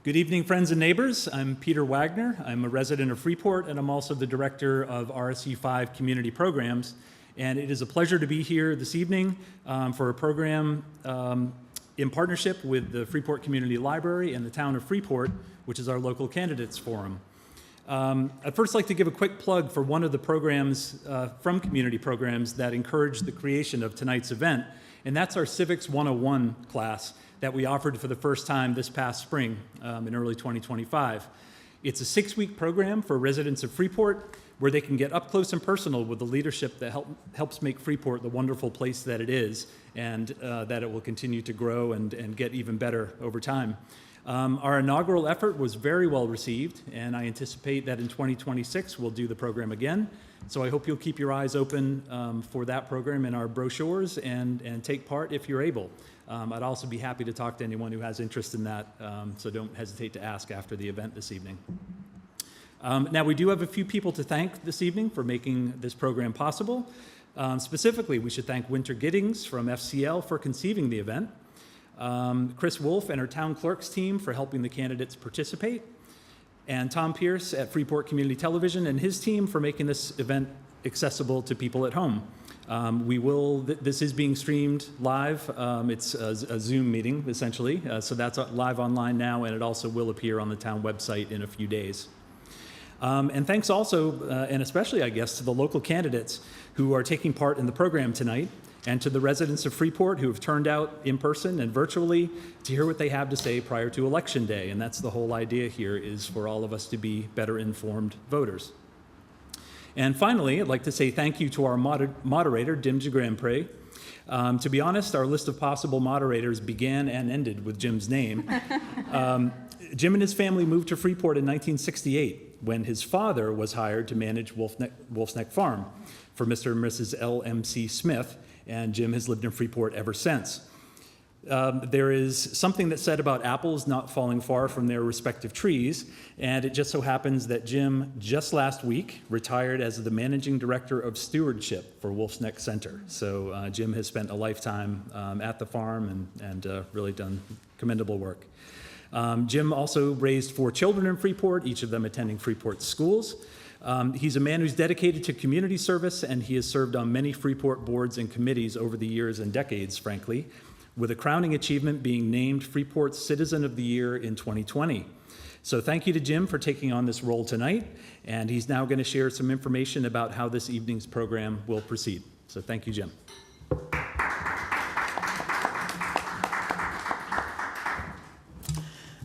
Good evening, friends and neighbors. I'm Peter Wagner. I'm a resident of Freeport, and I'm also the director of RSU5 Community Programs. And it is a pleasure to be here this evening for a program in partnership with the Freeport Community Library and the town of Freeport, which is our local candidates forum. I'd first like to give a quick plug for one of the programs from community programs that encouraged the creation of tonight's event, and that's our Civics 101 class that we offered for the first time this past spring in early 2025. It's a 6-week program for residents of Freeport where they can get up close and personal with the leadership that helps make Freeport the wonderful place that it is, and that it will continue to grow and get even better over time. Our inaugural effort was very well received, and I anticipate that in 2026 we'll do the program again. So I hope you'll keep your eyes open for that program in our brochures and take part if you're able. I'd also be happy to talk to anyone who has interest in that, so don't hesitate to ask after the event this evening. Now, we do have a few people to thank this evening for making this program possible. Specifically, we should thank Winter Giddings from FCL for conceiving the event, Chris Wolf and her town clerk's team for helping the candidates participate, and Tom Pierce at Freeport Community Television and his team for making this event accessible to people at home. This is being streamed live. It's a Zoom meeting, essentially. So that's live online now, and it also will appear on the town website in a few days. And thanks also, and especially, I guess, to the local candidates who are taking part in the program tonight, and to the residents of Freeport who have turned out in person and virtually to hear what they have to say prior to Election Day. And that's the whole idea here, is for all of us to be better informed voters. And finally, I'd like to say thank you to our moderator, Dim Grandpré. To be honest, our list of possible moderators began and ended with Jim's name. Jim and his family moved to Freeport in 1968 when his father was hired to manage Wolf's Neck Farm for Mr. and Mrs. L.M.C. Smith, and Jim has lived in Freeport ever since. There is something that's said about apples not falling far from their respective trees, and it just so happens that Jim just last week retired as the managing director of stewardship for Wolf's Neck Center. So Jim has spent a lifetime at the farm and really done commendable work. Jim also raised 4 children in Freeport, each of them attending Freeport schools. He's a man who's dedicated to community service, and he has served on many Freeport boards and committees over the years and decades, frankly, with a crowning achievement being named Freeport's Citizen of the Year in 2020. So thank you to Jim for taking on this role tonight, and he's now going to share some information about how this evening's program will proceed. So thank you, Jim.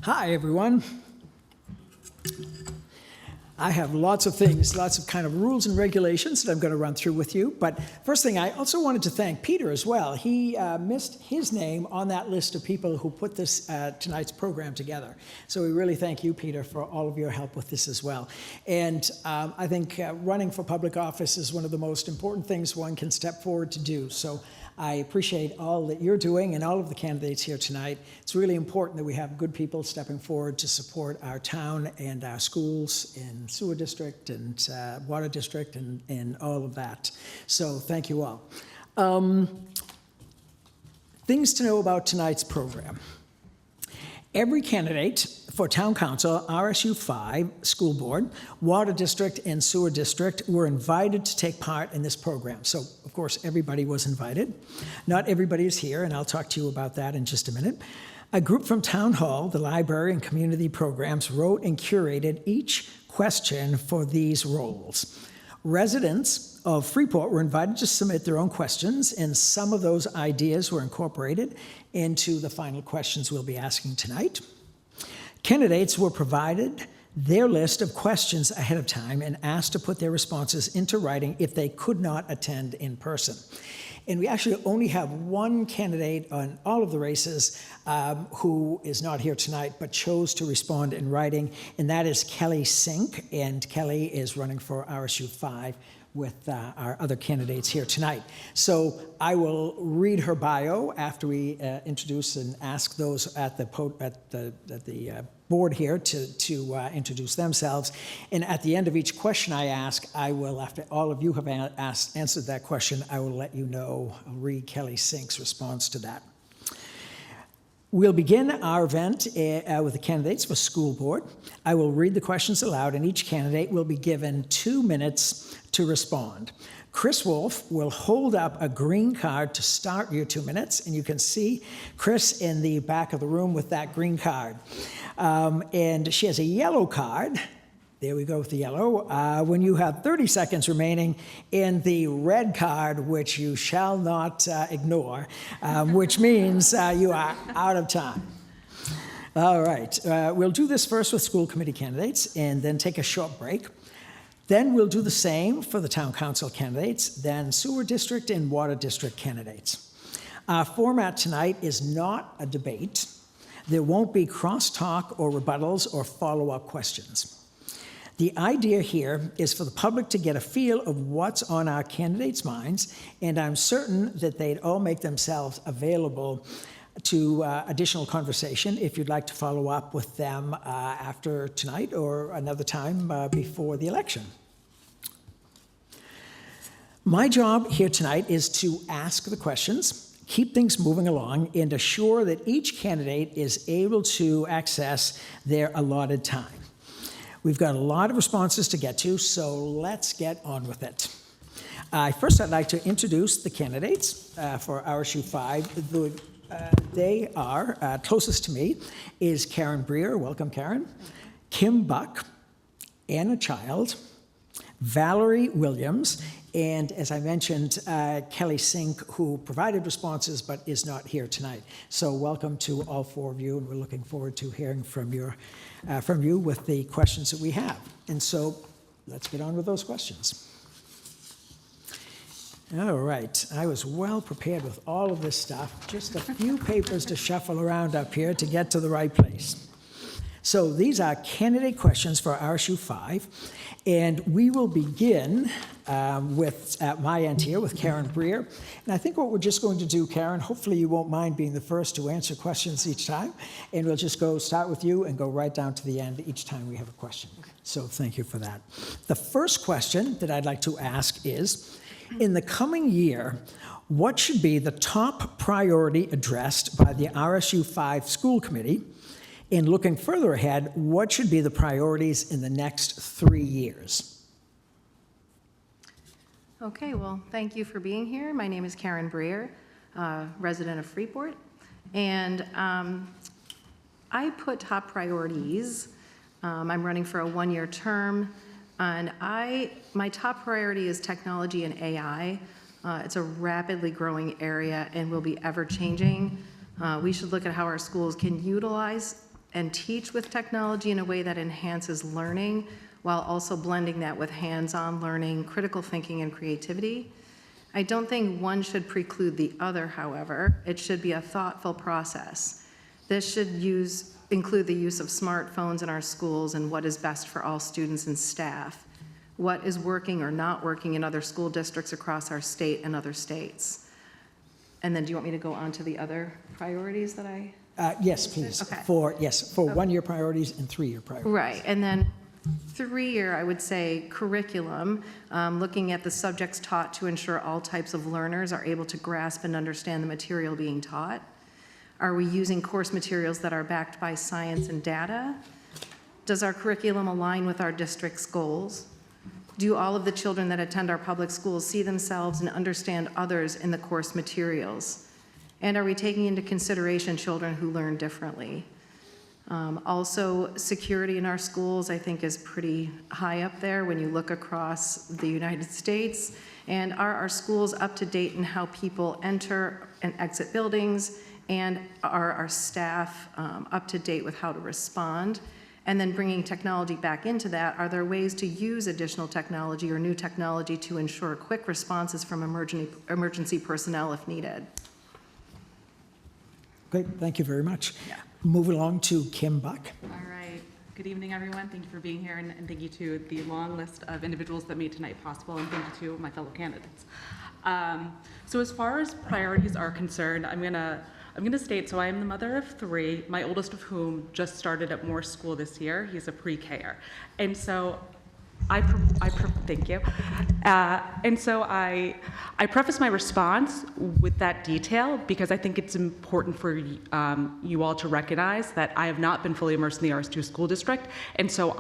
Hi, everyone. I have lots of things, lots of kind of rules and regulations that I'm going to run through with you. But first thing, I also wanted to thank Peter as well. He missed his name on that list of people who put this tonight's program together. So we really thank you, Peter, for all of your help with this as well. And I think running for public office is one of the most important things one can step forward to do. So I appreciate all that you're doing and all of the candidates here tonight. It's really important that we have good people stepping forward to support our town and our schools and sewer district and water district and all of that. So thank you all. Things to know about tonight's program. Every candidate for Town Council, RSU5, School Board, Water District, and Sewer District were invited to take part in this program. So, of course, everybody was invited. Not everybody is here, and I'll talk to you about that in just a minute. A group from Town Hall, the library, and community programs wrote and curated each question for these roles. Residents of Freeport were invited to submit their own questions, and some of those ideas were incorporated into the final questions we'll be asking tonight. Candidates were provided their list of questions ahead of time and asked to put their responses into writing if they could not attend in person. And we actually only have one candidate on all of the races who is not here tonight but chose to respond in writing, and that is Kelly Sink. And Kelly is running for RSU5 with our other candidates here tonight. So I will read her bio after we introduce and ask those at the board here to introduce themselves. And at the end of each question I ask, I will, after all of you have answered that question, I will let you know, I'll read Kelly Sink's response to that. We'll begin our event with the candidates for school board. I will read the questions aloud, and each candidate will be given 2 minutes to respond. Chris Wolf will hold up a green card to start your 2 minutes, and you can see Chris in the back of the room with that green card. And she has a yellow card. There we go with the yellow. When you have 30 seconds remaining, in the red card, which you shall not ignore, which means you are out of time. All right, we'll do this first with school committee candidates and then take a short break. Then we'll do the same for the town council candidates, then sewer district and water district candidates. Our format tonight is not a debate. There won't be crosstalk or rebuttals or follow-up questions. The idea here is for the public to get a feel of what's on our candidates' minds, and I'm certain that they'd all make themselves available to additional conversation if you'd like to follow up with them after tonight or another time before the election. My job here tonight is to ask the questions, keep things moving along, and assure that each candidate is able to access their allotted time. We've got a lot of responses to get to, so let's get on with it. First, I'd like to introduce the candidates for RSU5. They are, closest to me is Karen Breer, welcome Karen, Kim Buck, Anna Child, Valerie Williams, and as I mentioned, Kelly Sink, who provided responses but is not here tonight. So welcome to all 4 of you, and we're looking forward to hearing from you with the questions that we have. And so let's get on with those questions. All right, I was well prepared with all of this stuff. Just a few papers to shuffle around up here to get to the right place. So these are candidate questions for RSU5, and we will begin with, at my end here, with Karen Breer. And I think what we're just going to do, Karen, hopefully you won't mind being the first to answer questions each time, and we'll just start with you and go right down to the end each time we have a question. So thank you for that. The first question that I'd like to ask is, in the coming year, what should be the top priority addressed by the RSU5 School Committee? And looking further ahead, what should be the priorities in the next 3 years? Okay, well, thank you for being here. My name is Karen Breer, resident of Freeport. And I put top priorities. I'm running for a 1-year term. And my top priority is technology and AI. It's a rapidly growing area and will be ever changing. We should look at how our schools can utilize and teach with technology in a way that enhances learning while also blending that with hands-on learning, critical thinking, and creativity. I don't think one should preclude the other, however. It should be a thoughtful process. This should include the use of smartphones in our schools and what is best for all students and staff, what is working or not working in other school districts across our state and other states. And then do you want me to go on to the other priorities that I... Yes, please. Okay. For 1-year priorities and 3-year priorities. Right, and then 3-year, I would say curriculum, looking at the subjects taught to ensure all types of learners are able to grasp and understand the material being taught. Are we using course materials that are backed by science and data? Does our curriculum align with our district's goals? Do all of the children that attend our public schools see themselves and understand others in the course materials? And are we taking into consideration children who learn differently? Also, security in our schools, I think, is pretty high up there when you look across the United States. And are our schools up to date in how people enter and exit buildings? And are our staff up to date with how to respond? And then bringing technology back into that, are there ways to use additional technology or new technology to ensure quick responses from emergency personnel if needed? Great, thank you very much. Yeah. Move along to Kim Buck. All right. Good evening, everyone. Thank you for being here, and thank you to the long list of individuals that made tonight possible, and thank you to my fellow candidates. So as far as priorities are concerned, I'm gonna state, so I am the mother of 3, my oldest of whom just started at Morse School this year. He's a pre-K-er. And so Thank you. And so I preface my response with that detail because I think it's important for you all to recognize that I have not been fully immersed in the RS2 school district. And so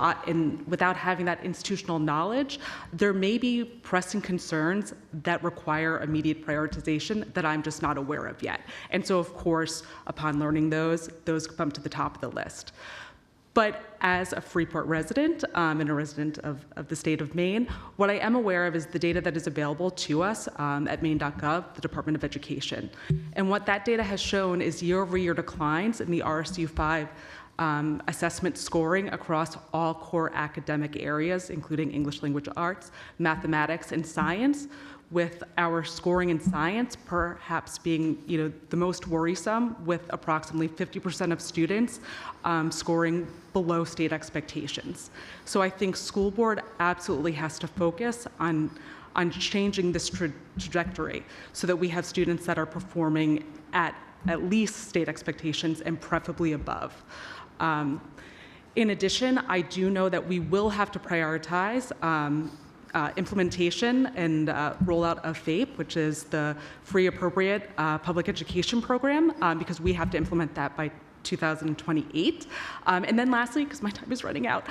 without having that institutional knowledge, there may be pressing concerns that require immediate prioritization that I'm just not aware of yet. And so, of course, upon learning those come to the top of the list. But as a Freeport resident and a resident of the state of Maine, what I am aware of is the data that is available to us at maine.gov, the Department of Education. And what that data has shown is year-over-year declines in the RSU5 assessment scoring across all core academic areas, including English language arts, mathematics, and science, with our scoring in science perhaps being, the most worrisome, with approximately 50% of students scoring below state expectations. So I think school board absolutely has to focus on changing this trajectory so that we have students that are performing at least state expectations and preferably above. In addition, I do know that we will have to prioritize implementation and rollout of FAPE, which is the Free Appropriate Public Education Program, because we have to implement that by 2028. And then lastly, because my time is running out,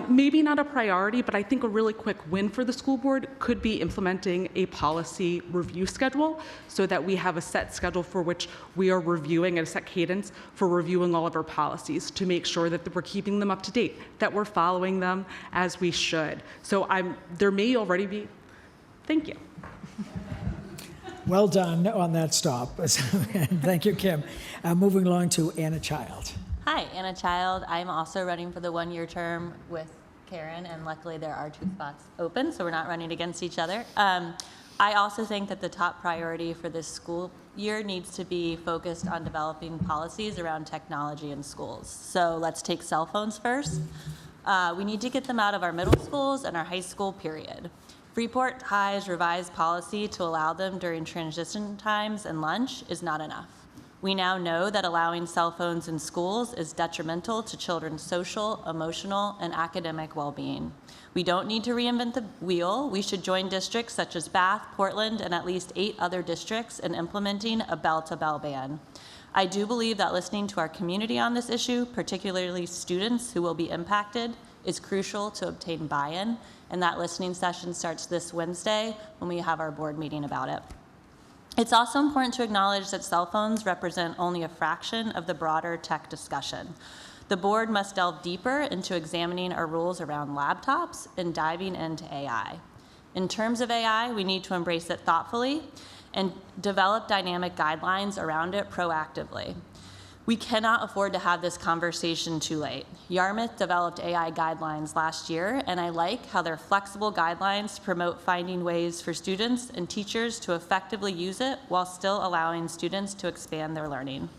maybe not a priority, but I think a really quick win for the school board could be implementing a policy review schedule so that we have a set schedule for which we are reviewing at a set cadence for reviewing all of our policies to make sure that we're keeping them up to date, that we're following them as we should. So there may already be, thank you. Well done on that stop. Thank you, Kim. Moving along to Anna Child. Hi, Anna Child. I'm also running for the one-year term with Karen, and luckily there are 2 spots open, so we're not running against each other. I also think that the top priority for this school year needs to be focused on developing policies around technology in schools. So let's take cell phones first. We need to get them out of our middle schools and our high school, period. Freeport High's revised policy to allow them during transition times and lunch is not enough. We now know that allowing cell phones in schools is detrimental to children's social, emotional, and academic well-being. We don't need to reinvent the wheel. We should join districts such as Bath, Portland, and at least 8 other districts in implementing a bell-to-bell ban. I do believe that listening to our community on this issue, particularly students who will be impacted, is crucial to obtain buy-in, and that listening session starts this Wednesday when we have our board meeting about it. It's also important to acknowledge that cell phones represent only a fraction of the broader tech discussion. The board must delve deeper into examining our rules around laptops and diving into AI. In terms of AI, we need to embrace it thoughtfully and develop dynamic guidelines around it proactively. We cannot afford to have this conversation too late. Yarmouth developed AI guidelines last year, and I like how they're flexible guidelines to promote finding ways for students and teachers to effectively use it while still allowing students to expand their learning.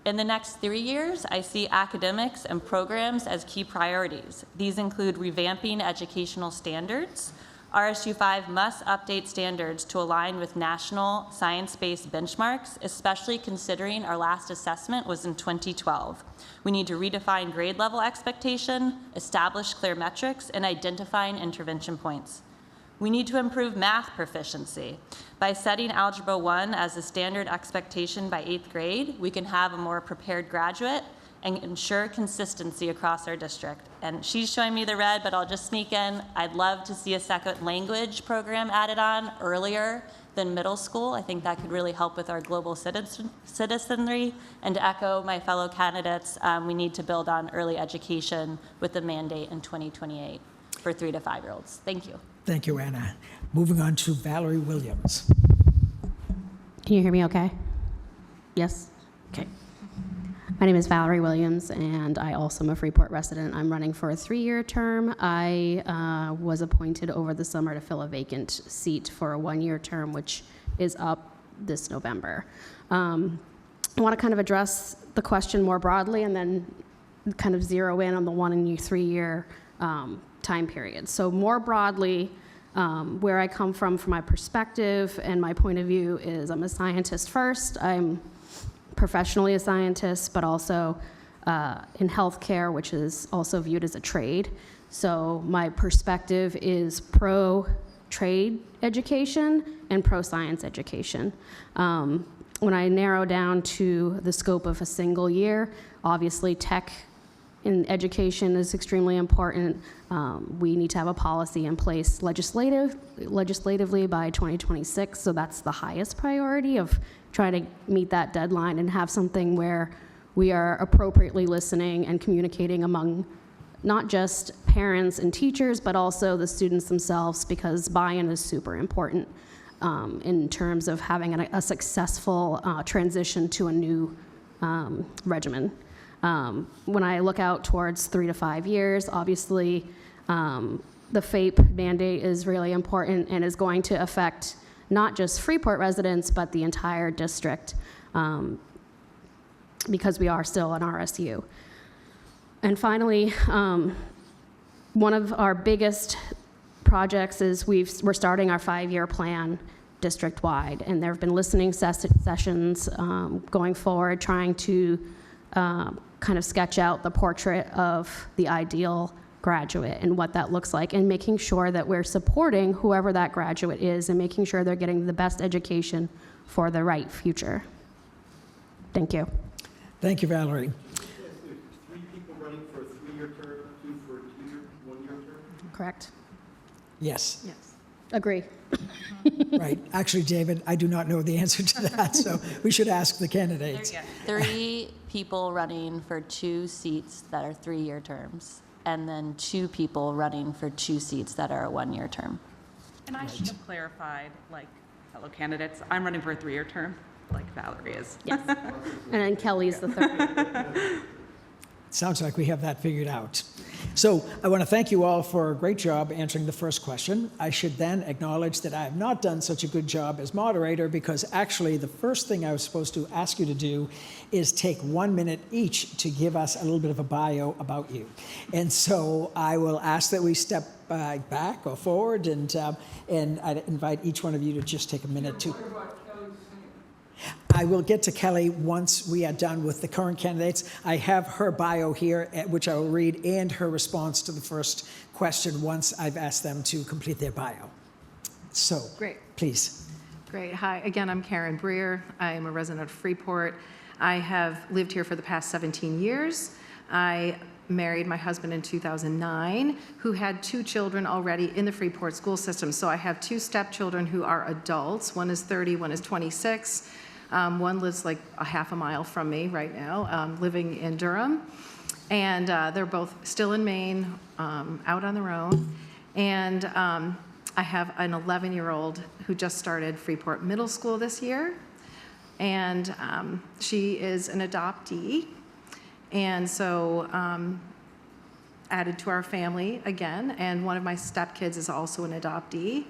In the next 3 years, I see academics and programs as key priorities. These include revamping educational standards. RSU5 must update standards to align with national science-based benchmarks, especially considering our last assessment was in 2012. We need to redefine grade level expectation, establish clear metrics, and identifying intervention points. We need to improve math proficiency. By setting Algebra 1 as a standard expectation by 8th grade, we can have a more prepared graduate and ensure consistency across our district. And she's showing me the red, but I'll just sneak in. I'd love to see a second language program added on earlier than middle school. I think that could really help with our global citizenry. And to echo my fellow candidates, we need to build on early education with the mandate in 2028 for 3 to 5-year-olds. Thank you. Thank you, Anna. Moving on to Valerie Williams. Can you hear me okay? Yes? Okay. My name is Valerie Williams, and I also am a Freeport resident. I'm running for a 3-year term. I was appointed over the summer to fill a vacant seat for a 1-year term, which is up this November. I want to kind of address the question more broadly and then kind of zero in on the 1 and 3-year time period. So more broadly, where I come from my perspective and my point of view is I'm a scientist first. I'm professionally a scientist, but also in healthcare, which is also viewed as a trade. So my perspective is pro-trade education and pro-science education. When I narrow down to the scope of a single year, obviously tech in education is extremely important. We need to have a policy in place legislatively by 2026, so that's the highest priority of trying to meet that deadline and have something where we are appropriately listening and communicating among not just parents and teachers, but also the students themselves, because buy-in is super important in terms of having a successful transition to a new regimen. When I look out towards 3 to 5 years, obviously the FAPE mandate is really important and is going to affect not just Freeport residents, but the entire district, because we are still an RSU. And finally, one of our biggest projects is we're starting our 5-year plan district-wide, and there have been listening sessions going forward, trying to kind of sketch out the portrait of the ideal graduate and what that looks like, and making sure that we're supporting whoever that graduate is and making sure they're getting the best education for the right future. Thank you. Thank you, Valerie. 3 people running for a 3-year term, 2 for a 2-year, 1-year term? Correct. Yes, Yes. Agree. right. Actually, David, I do not know the answer to that, so we should ask the candidates. 3 people running for 2 seats that are 3-year terms, and then 2 people running for 2 seats that are a 1-year term. And I should have clarified, like, fellow candidates, I'm running for a 3-year term, like Valerie is. Yes. And then Kelly's the third. Sounds like we have that figured out. So I want to thank you all for a great job answering the first question. I should then acknowledge that I have not done such a good job as moderator, because actually the first thing I was supposed to ask you to do is take 1 minute each to give us a little bit of a bio about you. And so I will ask that we step back or forward, and I'd invite each one of you to just take a minute to... I will get to Kelly once we are done with the current candidates. I have her bio here, which I will read, and her response to the first question once I've asked them to complete their bio. So, Great. Please. Great. Hi, again, I'm Karen Breer. I am a resident of Freeport. I have lived here for the past 17 years. I married my husband in 2009, who had 2 children already in the Freeport school system. So I have 2 stepchildren who are adults. One is 30, one is 26. One lives like a half a mile from me right now, living in Durham. And they're both still in Maine, out on their own. And I have an 11-year-old who just started Freeport Middle School this year. And she is an adoptee. And so added to our family again. And one of my stepkids is also an adoptee.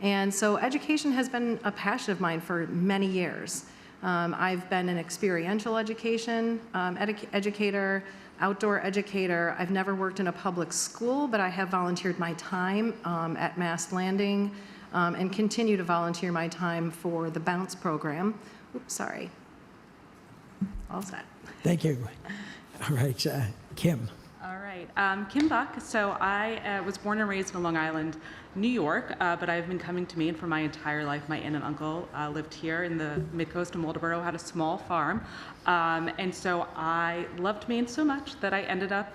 And so education has been a passion of mine for many years. I've been an experiential education educator, outdoor educator. I've never worked in a public school, but I have volunteered my time at Mast Landing and continue to volunteer my time for the Bounce program. Oops, sorry. All set. Thank you. All right, Kim. All right, Kim Buck. So I was born and raised in Long Island, New York, but I've been coming to Maine for my entire life. My aunt and uncle lived here in the mid-coast of Moldoboro, had a small farm. And so I loved Maine so much that I ended up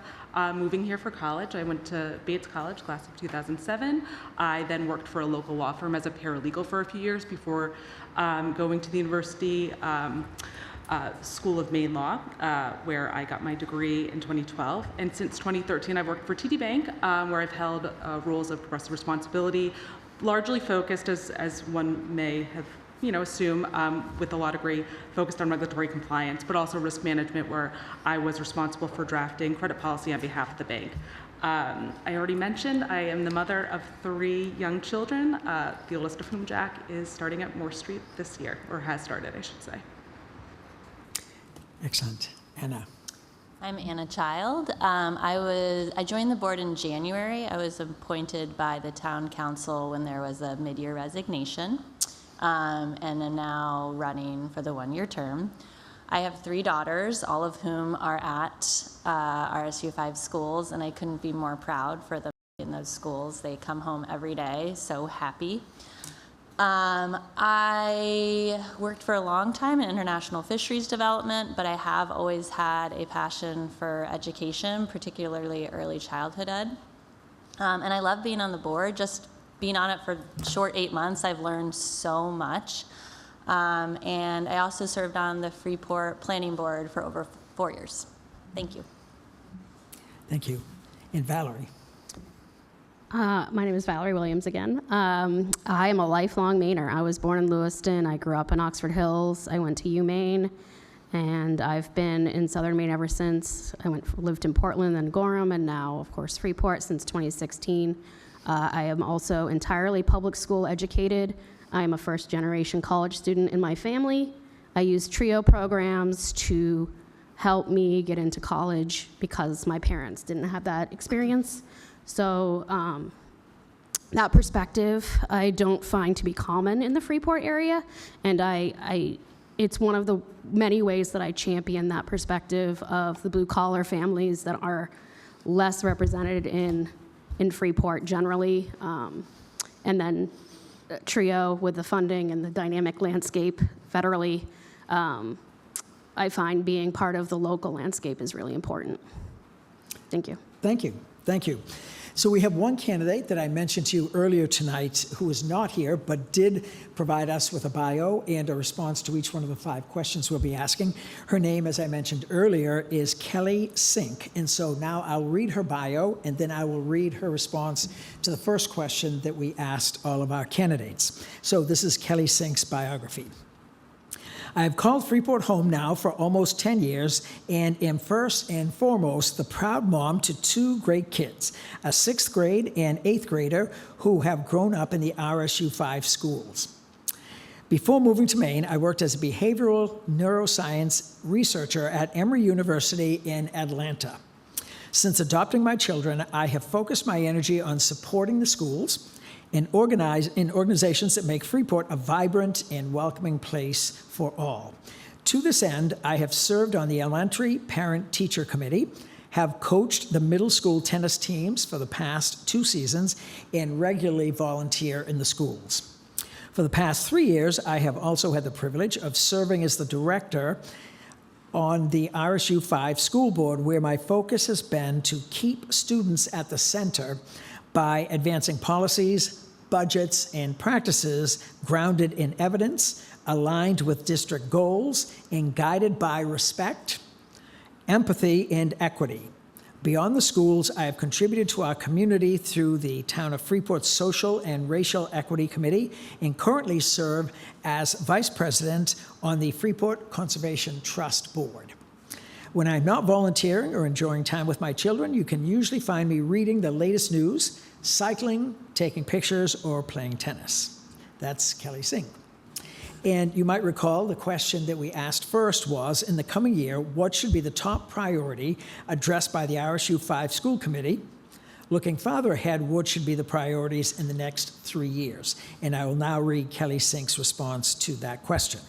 moving here for college. I went to Bates College, class of 2007. I then worked for a local law firm as a paralegal for a few years before going to the University School of Maine Law, where I got my degree in 2012. And since 2013, I've worked for TD Bank, where I've held roles of progressive responsibility, largely focused, as one may have assume, with a law degree, focused on regulatory compliance, but also risk management, where I was responsible for drafting credit policy on behalf of the bank. I already mentioned I am the mother of 3 young children, the oldest of whom, Jack, is starting at Moore Street this year, or has started, I should say. Excellent. Anna. I'm Anna Child. I joined the board in January. I was appointed by the town council when there was a mid-year resignation, and am now running for the 1-year term. I have 3 daughters, all of whom are at RSU5 schools, and I couldn't be more proud for them in those schools. They come home every day so happy. I worked for a long time in international fisheries development, but I have always had a passion for education, particularly early childhood ed. And I love being on the board. Just being on it for a short 8 months, I've learned so much. And I also served on the Freeport Planning Board for over 4 years. Thank you. Thank you. And Valerie. My name is Valerie Williams again. I am a lifelong Mainer. I was born in Lewiston. I grew up in Oxford Hills. I went to UMaine, and I've been in Southern Maine ever since. Lived in Portland, then Gorham, and now, of course, Freeport since 2016. I am also entirely public school educated. I am a first-generation college student in my family. I use TRIO programs to help me get into college because my parents didn't have that experience. So that perspective I don't find to be common in the Freeport area, and it's one of the many ways that I champion that perspective of the blue-collar families that are less represented in Freeport generally, and then TRIO with the funding and the dynamic landscape federally. I find being part of the local landscape is really important. Thank you. Thank you. Thank you. So we have one candidate that I mentioned to you earlier tonight who is not here, but did provide us with a bio and a response to each one of the 5 questions we'll be asking. Her name, as I mentioned earlier, is Kelly Sink. And so now I'll read her bio, and then I will read her response to the first question that we asked all of our candidates. So this is Kelly Sink's biography. I have called Freeport home now for almost 10 years and am first and foremost the proud mom to 2 great kids, a 6th grade and 8th grader who have grown up in the RSU5 schools. Before moving to Maine, I worked as a behavioral neuroscience researcher at Emory University in Atlanta. Since adopting my children, I have focused my energy on supporting the schools and organizations that make Freeport a vibrant and welcoming place for all. To this end, I have served on the Elementary Parent-Teacher Committee, have coached the middle school tennis teams for the past 2 seasons, and regularly volunteer in the schools. For the past 3 years, I have also had the privilege of serving as the director on the RSU5 School Board, where my focus has been to keep students at the center by advancing policies, budgets, and practices grounded in evidence, aligned with district goals, and guided by respect, empathy, and equity. Beyond the schools, I have contributed to our community through the Town of Freeport's Social and Racial Equity Committee, and currently serve as Vice President on the Freeport Conservation Trust Board. When I'm not volunteering or enjoying time with my children, you can usually find me reading the latest news, cycling, taking pictures, or playing tennis. That's Kelly Sink. And you might recall the question that we asked first was, in the coming year, what should be the top priority addressed by the RSU5 School Committee? Looking farther ahead, what should be the priorities in the next 3 years? And I will now read Kelly Sink's response to that question.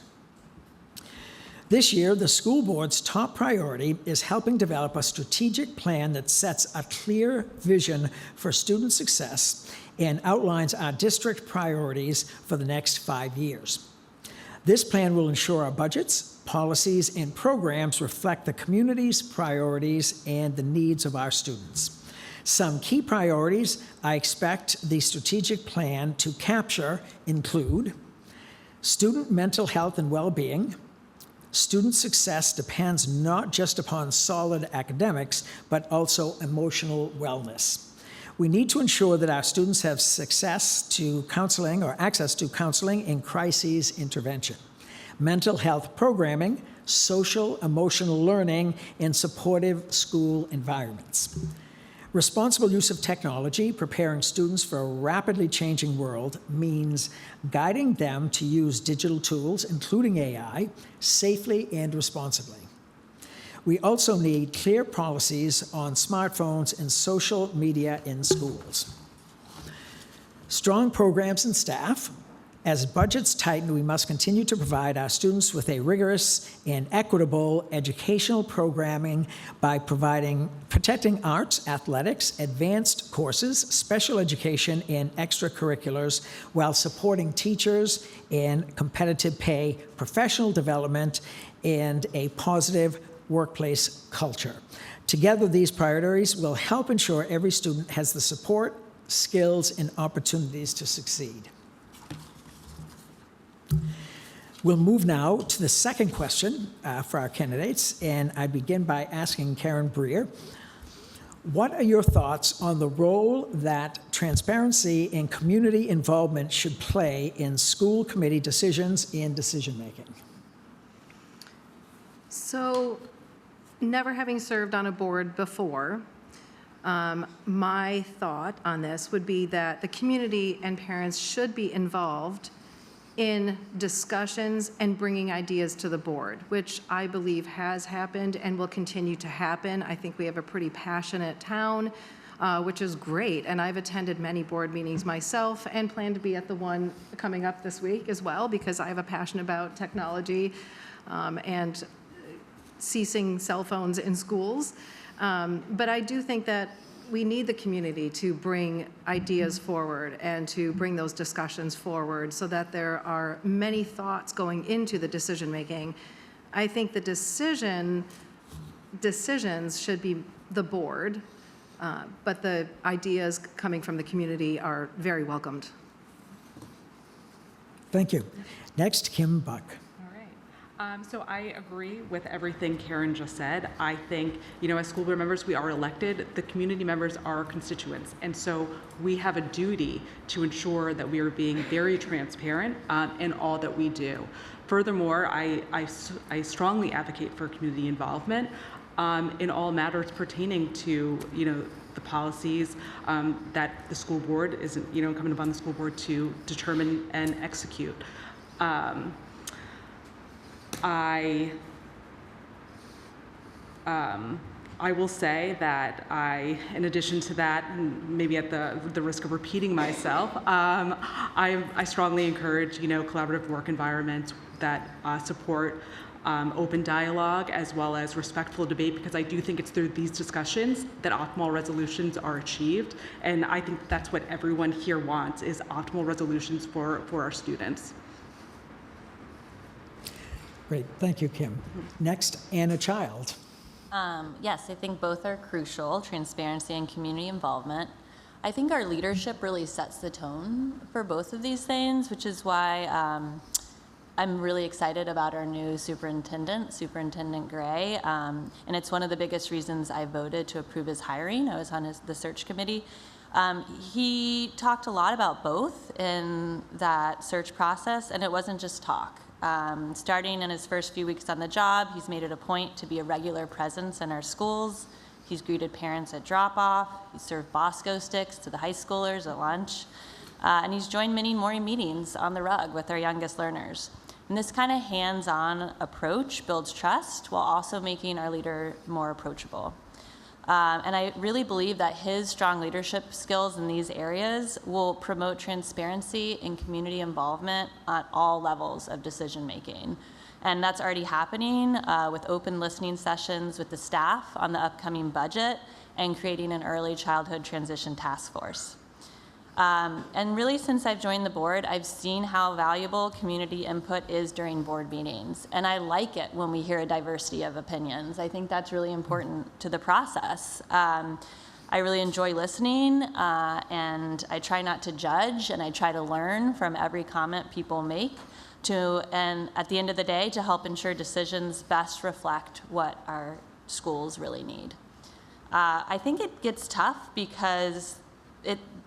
This year, the school board's top priority is helping develop a strategic plan that sets a clear vision for student success and outlines our district priorities for the next 5 years. This plan will ensure our budgets, policies, and programs reflect the community's priorities and the needs of our students. Some key priorities I expect the strategic plan to capture include student mental health and well-being. Student success depends not just upon solid academics, but also emotional wellness. We need to ensure that our students have access to counseling and crises intervention, mental health programming, social emotional learning, and supportive school environments. Responsible use of technology, preparing students for a rapidly changing world, means guiding them to use digital tools, including AI, safely and responsibly. We also need clear policies on smartphones and social media in schools. Strong programs and staff, As budgets tighten, we must continue to provide our students with a rigorous and equitable educational programming by protecting arts, athletics, advanced courses, special education, and extracurriculars while supporting teachers and competitive pay, professional development, and a positive workplace culture. Together, these priorities will help ensure every student has the support, skills, and opportunities to succeed. We'll move now to the second question for our candidates, and I begin by asking Karen Breer, what are your thoughts on the role that transparency and community involvement should play in school committee decisions and decision-making? So, never having served on a board before, my thought on this would be that the community and parents should be involved in discussions and bringing ideas to the board, which I believe has happened and will continue to happen. I think we have a pretty passionate town, which is great. And I've attended many board meetings myself and plan to be at the one coming up this week as well, because I have a passion about technology and ceasing cell phones in schools. But I do think that we need the community to bring ideas forward and to bring those discussions forward so that there are many thoughts going into the decision-making. I think the decisions should be the board, but the ideas coming from the community are very welcomed. Thank you. Next, Kim Buck. So I agree with everything Karen just said. I think, as school board members, we are elected. The community members are constituents. And so we have a duty to ensure that we are being very transparent in all that we do. Furthermore, I strongly advocate for community involvement in all matters pertaining to, the policies that the school board is, incumbent upon the school board to determine and execute. I will say that in addition to that, maybe at the risk of repeating myself, I strongly encourage, collaborative work environments that support open dialogue as well as respectful debate, because I do think it's through these discussions that optimal resolutions are achieved. And I think that's what everyone here wants, is optimal resolutions for our students. Great, thank you, Kim. Next, Anna Child. Yes, I think both are crucial, transparency and community involvement. I think our leadership really sets the tone for both of these things, which is why I'm really excited about our new superintendent, Superintendent Gray, and it's one of the biggest reasons I voted to approve his hiring. I was on the search committee. He talked a lot about both in that search process, and it wasn't just talk. Starting in his first few weeks on the job, he's made it a point to be a regular presence in our schools. He's greeted parents at drop-off. He's served Bosco sticks to the high schoolers at lunch. And he's joined many morning meetings on the rug with our youngest learners. And this kind of hands-on approach builds trust while also making our leader more approachable. And I really believe that his strong leadership skills in these areas will promote transparency and community involvement at all levels of decision making. And that's already happening with open listening sessions with the staff on the upcoming budget and creating an early childhood transition task force. And really, since I've joined the board, I've seen how valuable community input is during board meetings. And I like it when we hear a diversity of opinions. I think that's really important to the process. I really enjoy listening, and I try not to judge, and I try to learn from every comment people make, and at the end of the day, to help ensure decisions best reflect what our schools really need. I think it gets tough because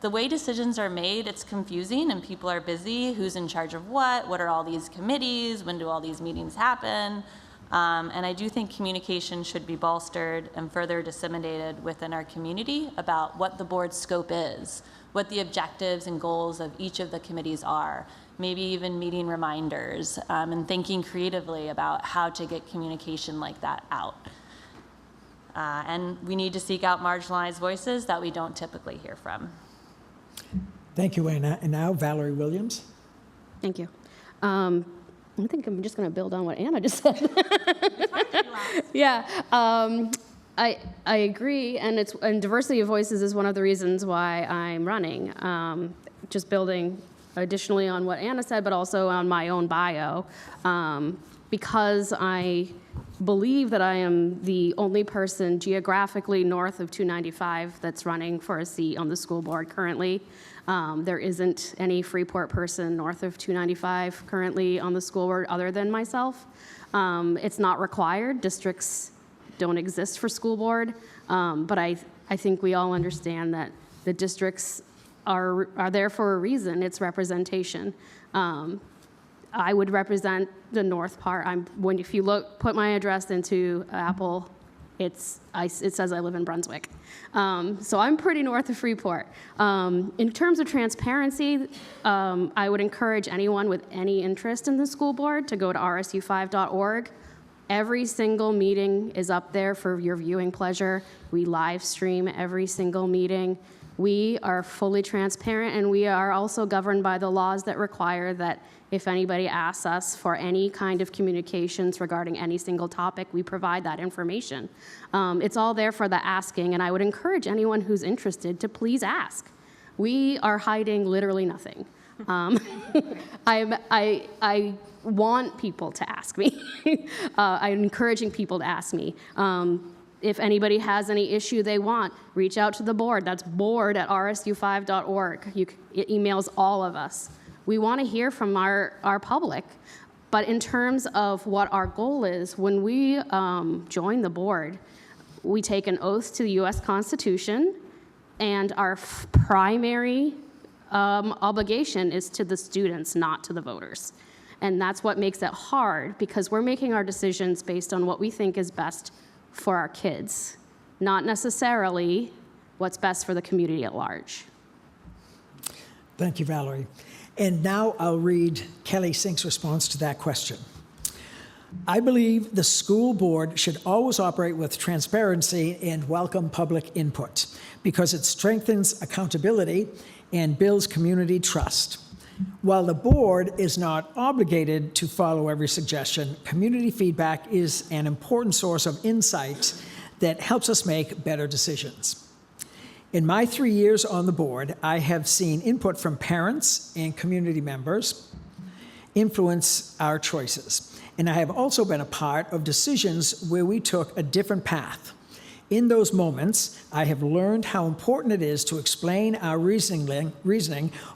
the way decisions are made, it's confusing and people are busy. Who's in charge of what are all these committees, when do all these meetings happen? And I do think communication should be bolstered and further disseminated within our community about what the board's scope is, what the objectives and goals of each of the committees are, maybe even meeting reminders, and thinking creatively about how to get communication like that out. And we need to seek out marginalized voices that we don't typically hear from. Thank you, Anna. And now, Valerie Williams. Thank you. I think I'm just going to build on what Anna just said. Yeah, I agree, and diversity of voices is one of the reasons why I'm running. Just building additionally on what Anna said, but also on my own bio, because I believe that I am the only person geographically north of 295 that's running for a seat on the school board currently. There isn't any Freeport person north of 295 currently on the school board other than myself. It's not required. Districts don't exist for school board, but I think we all understand that the districts are there for a reason. It's representation. I would represent the north part. If you put my address into Apple, it says I live in Brunswick. So I'm pretty north of Freeport. In terms of transparency, I would encourage anyone with any interest in the school board to go to RSU5.org. Every single meeting is up there for your viewing pleasure. We live stream every single meeting. We are fully transparent, and we are also governed by the laws that require that if anybody asks us for any kind of communications regarding any single topic, we provide that information. It's all there for the asking, and I would encourage anyone who's interested to please ask. We are hiding literally nothing. I want people to ask me. I'm encouraging people to ask me. If anybody has any issue they want, reach out to the board. That's board@rsu5.org. It emails all of us. We want to hear from our public. But in terms of what our goal is, when we join the board, we take an oath to the U.S. Constitution, and our primary obligation is to the students, not to the voters. And that's what makes it hard, because we're making our decisions based on what we think is best for our kids, not necessarily what's best for the community at large. Thank you, Valerie. And now I'll read Kelly Sink's response to that question. I believe the school board should always operate with transparency and welcome public input because it strengthens accountability and builds community trust. While the board is not obligated to follow every suggestion, community feedback is an important source of insight that helps us make better decisions. In my 3 years on the board, I have seen input from parents and community members influence our choices. And I have also been a part of decisions where we took a different path. In those moments, I have learned how important it is to explain our reasoning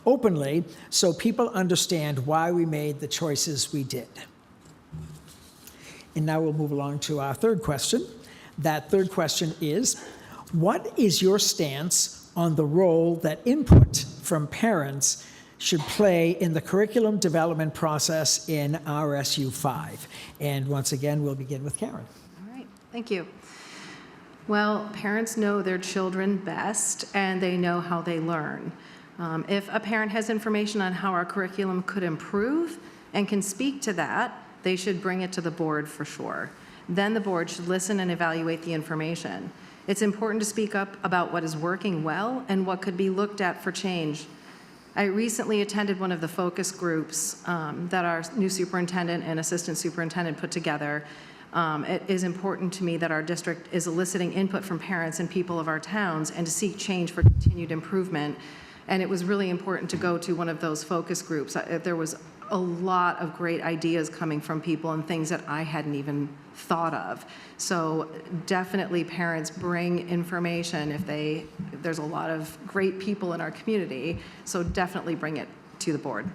openly so people understand why we made the choices we did. And now we'll move along to our third question. That third question is, what is your stance on the role that input from parents should play in the curriculum development process in RSU5? And once again, we'll begin with Karen. All right, thank you. Well, parents know their children best, and they know how they learn. If a parent has information on how our curriculum could improve and can speak to that, they should bring it to the board for sure. Then the board should listen and evaluate the information. It's important to speak up about what is working well and what could be looked at for change. I recently attended one of the focus groups that our new superintendent and assistant superintendent put together. It is important to me that our district is eliciting input from parents and people of our towns and to seek change for continued improvement. And it was really important to go to one of those focus groups. There was a lot of great ideas coming from people and things that I hadn't even thought of. So definitely parents bring information there's a lot of great people in our community, so definitely bring it to the board.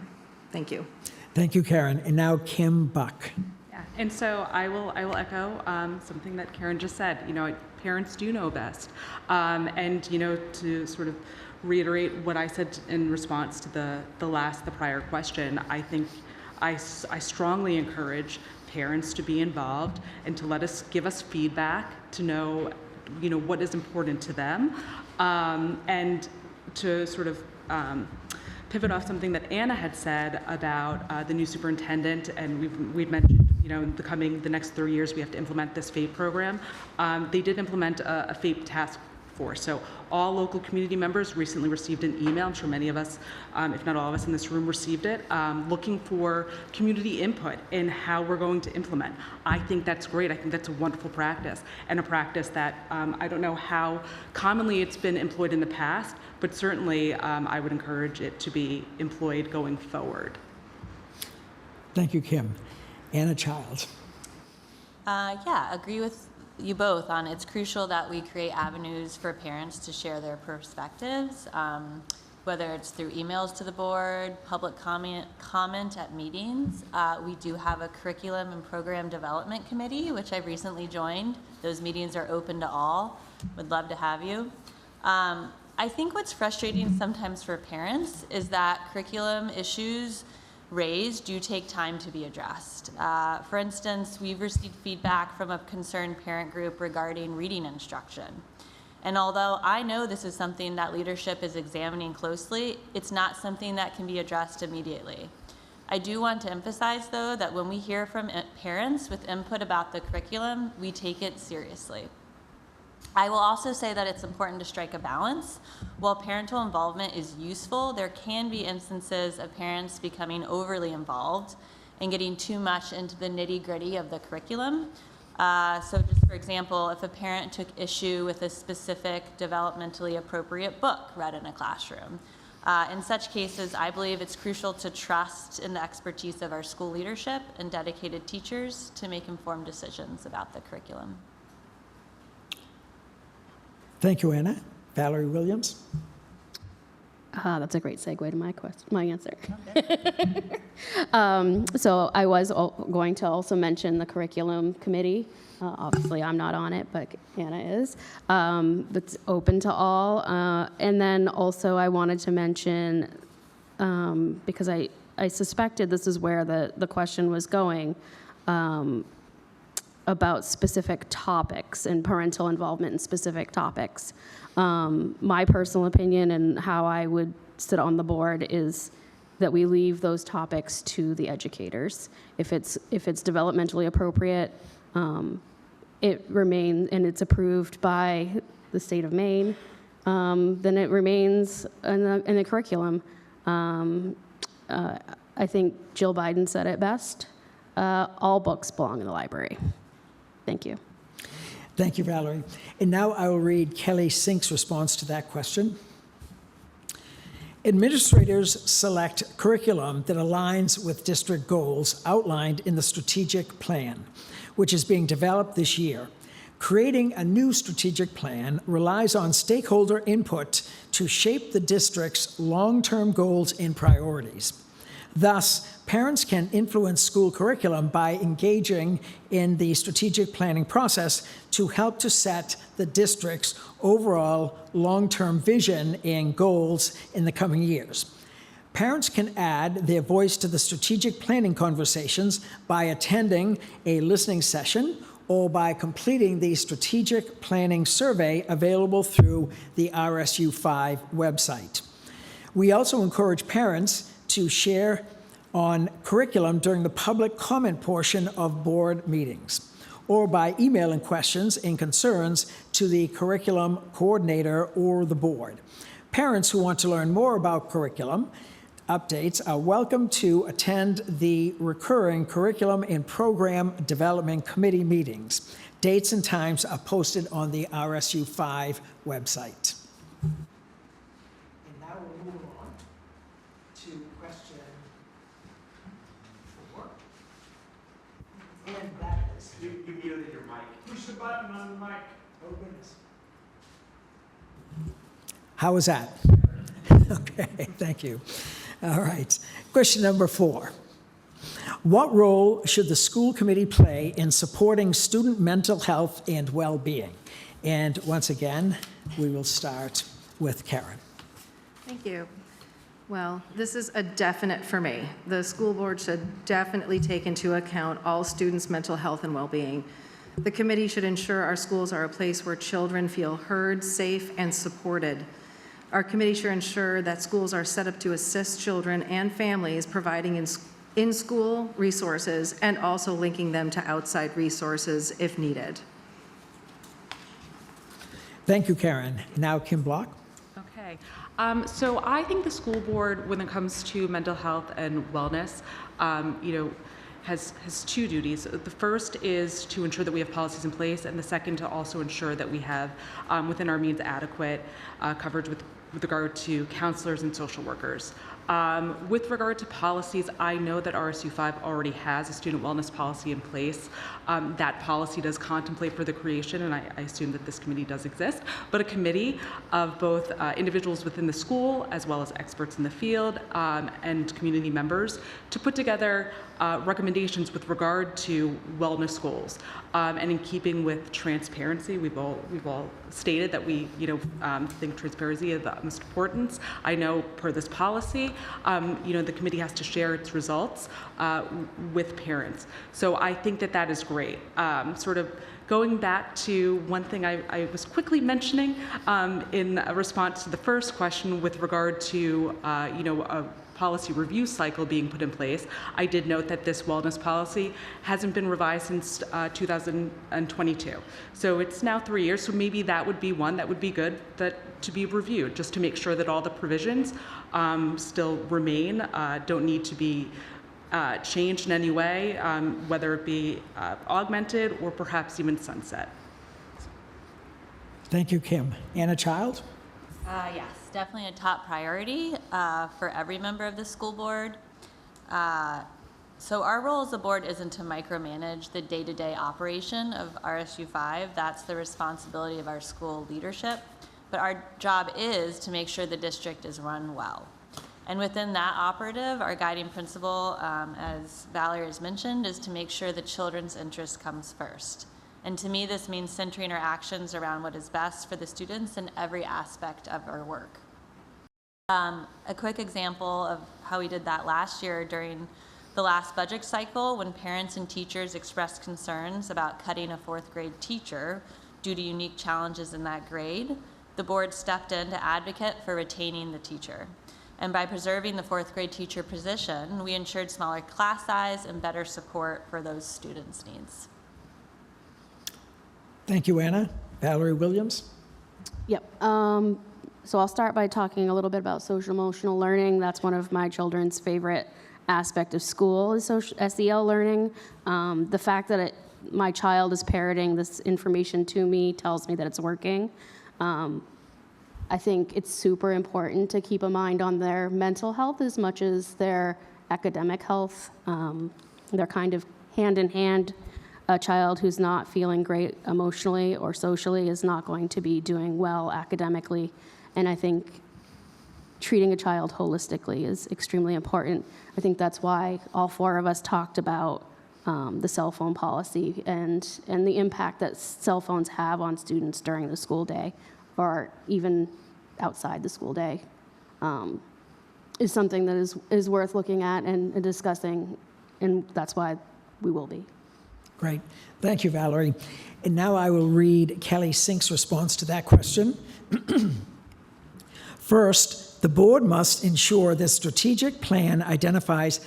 Thank you. Thank you, Karen. And now Kim Buck. Yeah, and so I will echo something that Karen just said. You know, parents do know best, and you know, to sort of reiterate what I said in response to the prior question. I think I strongly encourage parents to be involved and to give us feedback to know, you know, what is important to them, and to sort of pivot off something that Anna had said about the new superintendent, and we've mentioned, you know, the next 3 years we have to implement this FAPE program. They did implement a FAPE task for. So all local community members recently received an email, I'm sure many of us, if not all of us in this room received it, looking for community input in how we're going to implement. I think that's great. I think that's a wonderful practice, and a practice that I don't know how commonly it's been employed in the past, but certainly I would encourage it to be employed going forward. Thank you, Kim. Anna Childs. Yeah, agree with you both on it's crucial that we create avenues for parents to share their perspectives, whether it's through emails to the board, public comment at meetings. We do have a curriculum and program development committee, which I've recently joined. Those meetings are open to all. Would love to have you. I think what's frustrating sometimes for parents is that curriculum issues raised do take time to be addressed. For instance, we've received feedback from a concerned parent group regarding reading instruction. And although I know this is something that leadership is examining closely, it's not something that can be addressed immediately. I do want to emphasize, though, that when we hear from parents with input about the curriculum, we take it seriously. I will also say that it's important to strike a balance. While parental involvement is useful, there can be instances of parents becoming overly involved and getting too much into the nitty-gritty of the curriculum. So just for example, if a parent took issue with a specific developmentally appropriate book read in a classroom, in such cases, I believe it's crucial to trust in the expertise of our school leadership and dedicated teachers to make informed decisions about the curriculum. Thank you, Anna. Valerie Williams. That's a great segue to my answer. So I was going to also mention the curriculum committee. Obviously, I'm not on it, but Anna is. It's open to all. And then also I wanted to mention, because I suspected this is where the question was going, about specific topics and parental involvement in specific topics. My personal opinion and how I would sit on the board is that we leave those topics to the educators. If it's developmentally appropriate, it remains, and it's approved by the state of Maine, then it remains in the curriculum. I think Jill Biden said it best. All books belong in the library. Thank you. Thank you, Valerie. And now I will read Kelly Sink's response to that question. Administrators select curriculum that aligns with district goals outlined in the strategic plan, which is being developed this year. Creating a new strategic plan relies on stakeholder input to shape the district's long-term goals and priorities. Thus, parents can influence school curriculum by engaging in the strategic planning process to help to set the district's overall long-term vision and goals in the coming years. Parents can add their voice to the strategic planning conversations by attending a listening session or by completing the strategic planning survey available through the RSU5 website. We also encourage parents to share on curriculum during the public comment portion of board meetings, or by emailing questions and concerns to the curriculum coordinator or the board. Parents who want to learn more about curriculum updates are welcome to attend the recurring curriculum and program development committee meetings. Dates and times are posted on the RSU5 website. And now we'll move on to question 4. And that is... You muted your mic. Push the button on the mic. Oh, goodness. How was that? Okay, thank you. All right. Question number 4. What role should the school committee play in supporting student mental health and well-being? And once again, we will start with Karen. Thank you. Well, this is a definite for me. The school board should definitely take into account all students' mental health and well-being. The committee should ensure our schools are a place where children feel heard, safe, and supported. Our committee should ensure that schools are set up to assist children and families, providing in-school resources and also linking them to outside resources if needed. Thank you, Karen. Now Kim Block. Okay. So I think the school board, when it comes to mental health and wellness, has two duties. The first is to ensure that we have policies in place, and the second to also ensure that we have, within our means, adequate coverage with regard to counselors and social workers. With regard to policies, I know that RSU5 already has a student wellness policy in place. That policy does contemplate for the creation, and I assume that this committee does exist, but a committee of both individuals within the school as well as experts in the field and community members to put together recommendations with regard to wellness goals. And in keeping with transparency, we've all stated that we think transparency is of the utmost importance. I know per this policy, the committee has to share its results with parents. So I think that that is great. Sort of going back to one thing I was quickly mentioning in a response to the first question with regard to a policy review cycle being put in place, I did note that this wellness policy hasn't been revised since 2022. So it's now 3 years, so maybe that would be one that would be good to be reviewed, just to make sure that all the provisions still remain, don't need to be changed in any way, whether it be augmented or perhaps even sunset. Thank you, Kim. Anna Child? Yes, definitely a top priority for every member of the school board. So our role as a board isn't to micromanage the day-to-day operation of RSU5. That's the responsibility of our school leadership. But our job is to make sure the district is run well. And within that operative, our guiding principle, as Valerie has mentioned, is to make sure the children's interest comes first. And to me, this means centering our actions around what is best for the students in every aspect of our work. A quick example of how we did that last year during the last budget cycle, when parents and teachers expressed concerns about cutting a 4th grade teacher due to unique challenges in that grade, the board stepped in to advocate for retaining the teacher. And by preserving the 4th grade teacher position, we ensured smaller class size and better support for those students' needs. Thank you, Anna. Valerie Williams? Yep. So I'll start by talking a little bit about social emotional learning. That's one of my children's favorite aspect of school is SEL learning. The fact that my child is parroting this information to me tells me that it's working. I think it's super important to keep a mind on their mental health as much as their academic health. They're kind of hand in hand. A child who's not feeling great emotionally or socially is not going to be doing well academically. And I think treating a child holistically is extremely important. I think that's why all 4 of us talked about the cell phone policy and the impact that cell phones have on students during the school day or even outside the school day is something that is worth looking at and discussing, and that's why we will be. Great. Thank you, Valerie. And now I will read Kelly Sink's response to that question. First, the board must ensure the strategic plan identifies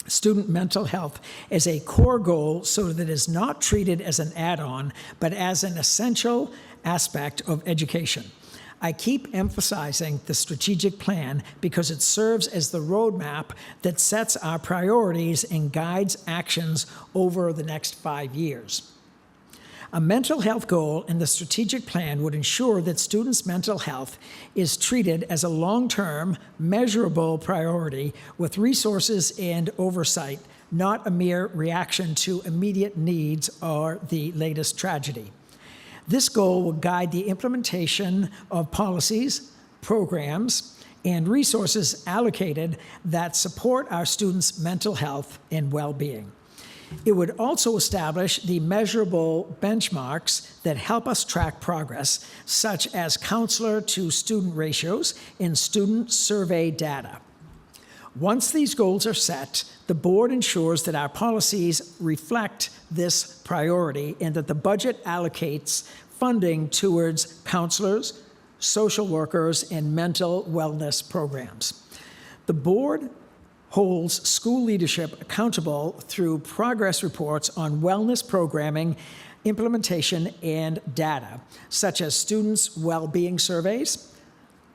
student mental health as a core goal so that it is not treated as an add-on, but as an essential aspect of education. I keep emphasizing the strategic plan because it serves as the roadmap that sets our priorities and guides actions over the next 5 years. A mental health goal in the strategic plan would ensure that students' mental health is treated as a long-term, measurable priority with resources and oversight, not a mere reaction to immediate needs or the latest tragedy. This goal will guide the implementation of policies, programs, and resources allocated that support our students' mental health and well-being. It would also establish the measurable benchmarks that help us track progress, such as counselor-to-student ratios and student survey data. Once these goals are set, the board ensures that our policies reflect this priority and that the budget allocates funding towards counselors, social workers, and mental wellness programs. The board holds school leadership accountable through progress reports on wellness programming implementation, and data, such as students' well-being surveys,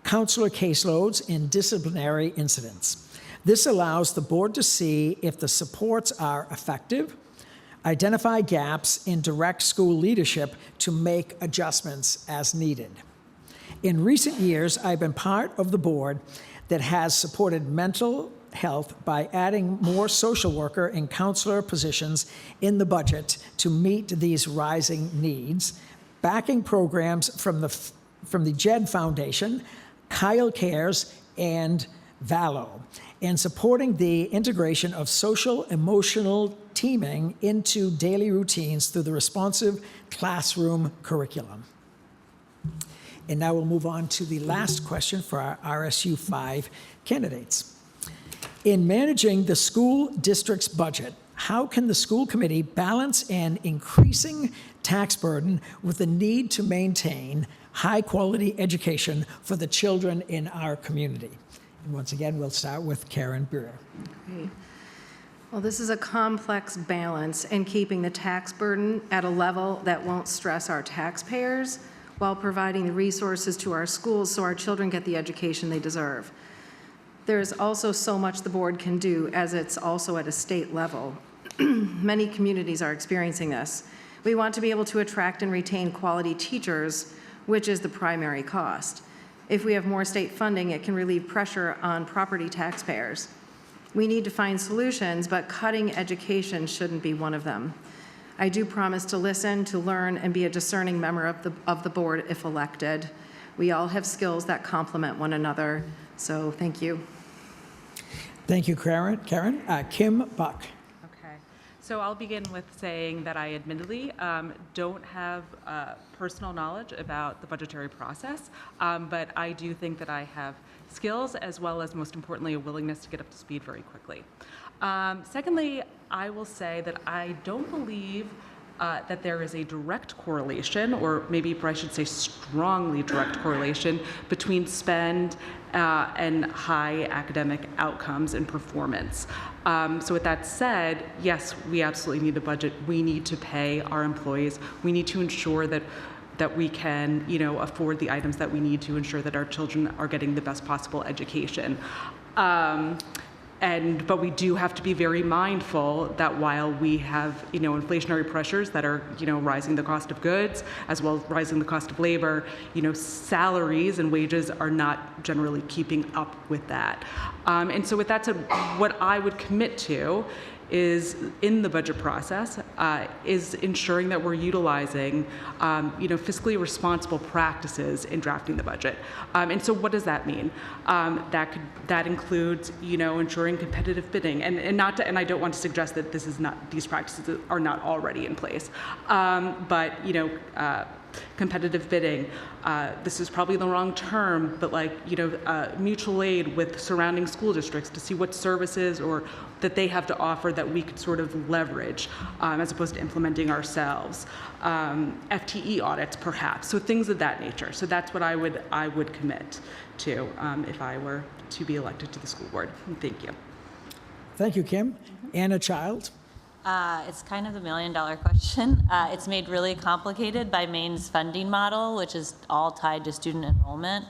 counselor caseloads, and disciplinary incidents. This allows the board to see if the supports are effective, identify gaps, and direct school leadership to make adjustments as needed. In recent years, I've been part of the board that has supported mental health by adding more social worker and counselor positions in the budget to meet these rising needs, backing programs from the JED Foundation, Kyle Cares, and Valo, and supporting the integration of social-emotional teaming into daily routines through the responsive classroom curriculum. And now we'll move on to the last question for our RSU5 candidates. In managing the school district's budget, how can the school committee balance an increasing tax burden with the need to maintain high-quality education for the children in our community? And once again, we'll start with Karen Brewer. Great. Well, this is a complex balance in keeping the tax burden at a level that won't stress our taxpayers while providing the resources to our schools so our children get the education they deserve. There's also so much the board can do, as it's also at a state level. Many communities are experiencing this. We want to be able to attract and retain quality teachers, which is the primary cost. If we have more state funding, it can relieve pressure on property taxpayers. We need to find solutions, but cutting education shouldn't be one of them. I do promise to listen, to learn, and be a discerning member of the board if elected. We all have skills that complement one another, so thank you. Thank you, Karen. Kim Buck. Okay, so I'll begin with saying that I admittedly don't have personal knowledge about the budgetary process, but I do think that I have skills as well as, most importantly, a willingness to get up to speed very quickly. Secondly, I will say that I don't believe that there is a direct correlation, or maybe I should say strongly direct correlation, between spend and high academic outcomes and performance. So with that said, yes, we absolutely need a budget. We need to pay our employees. We need to ensure that we can, afford the items that we need to ensure that our children are getting the best possible education. But we do have to be very mindful that while we have, inflationary pressures that are, rising the cost of goods as well as rising the cost of labor, salaries and wages are not generally keeping up with that. And so with that said, what I would commit to is in the budget process is ensuring that we're utilizing fiscally responsible practices in drafting the budget. And so what does that mean? That includes ensuring competitive bidding, and I don't want to suggest that these practices are not already in place, but competitive bidding. This is probably the wrong term, but mutual aid with surrounding school districts to see what services or that they have to offer that we could sort of leverage as opposed to implementing ourselves. FTE audits, perhaps. So things of that nature. So that's what I would commit to if I were to be elected to the school board. Thank you. Thank you, Kim. Anna Child. It's kind of the million-dollar question. It's made really complicated by Maine's funding model, which is all tied to student enrollment.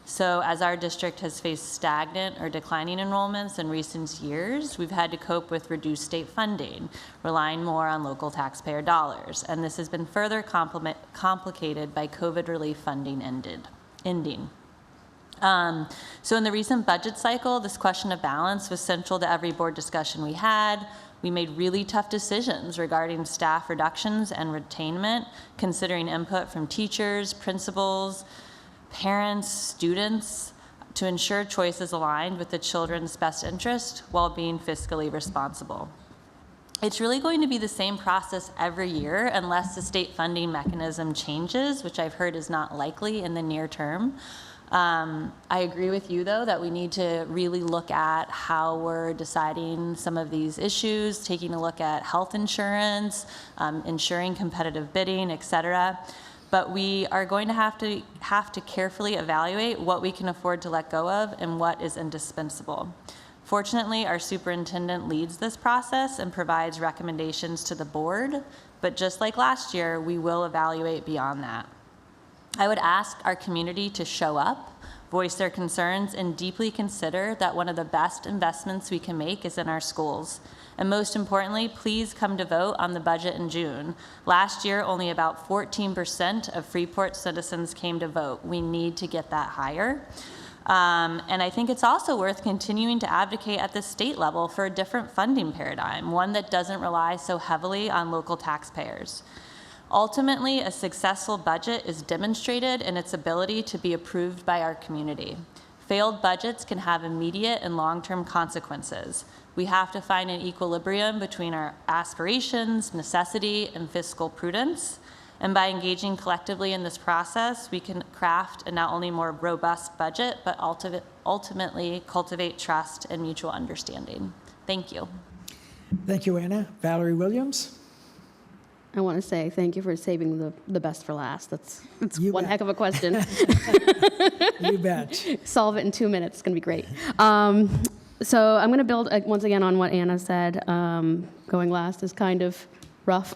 So as our district has faced stagnant or declining enrollments in recent years, we've had to cope with reduced state funding, relying more on local taxpayer dollars. And this has been further complicated by COVID relief funding ending. So in the recent budget cycle, this question of balance was central to every board discussion we had. We made really tough decisions regarding staff reductions and retainment, considering input from teachers, principals, parents, students, to ensure choices aligned with the children's best interest while being fiscally responsible. It's really going to be the same process every year unless the state funding mechanism changes, which I've heard is not likely in the near term. I agree with you, though, that we need to really look at how we're deciding some of these issues, taking a look at health insurance, ensuring competitive bidding, et cetera. But we are going to have to carefully evaluate what we can afford to let go of and what is indispensable. Fortunately, our superintendent leads this process and provides recommendations to the board, but just like last year, we will evaluate beyond that. I would ask our community to show up, voice their concerns, and deeply consider that one of the best investments we can make is in our schools. And most importantly, please come to vote on the budget in June. Last year, only about 14% of Freeport citizens came to vote. We need to get that higher. And I think it's also worth continuing to advocate at the state level for a different funding paradigm, one that doesn't rely so heavily on local taxpayers. Ultimately, a successful budget is demonstrated in its ability to be approved by our community. Failed budgets can have immediate and long-term consequences. We have to find an equilibrium between our aspirations, necessity, and fiscal prudence. And by engaging collectively in this process, we can craft a not only more robust budget, but ultimately cultivate trust and mutual understanding. Thank you. Thank you, Anna. Valerie Williams? I want to say thank you for saving the best for last. That's You one bet. heck of a question. You bet. Solve it in 2 minutes. It's going to be great. So I'm going to build once again on what Anna said. Going last is kind of rough.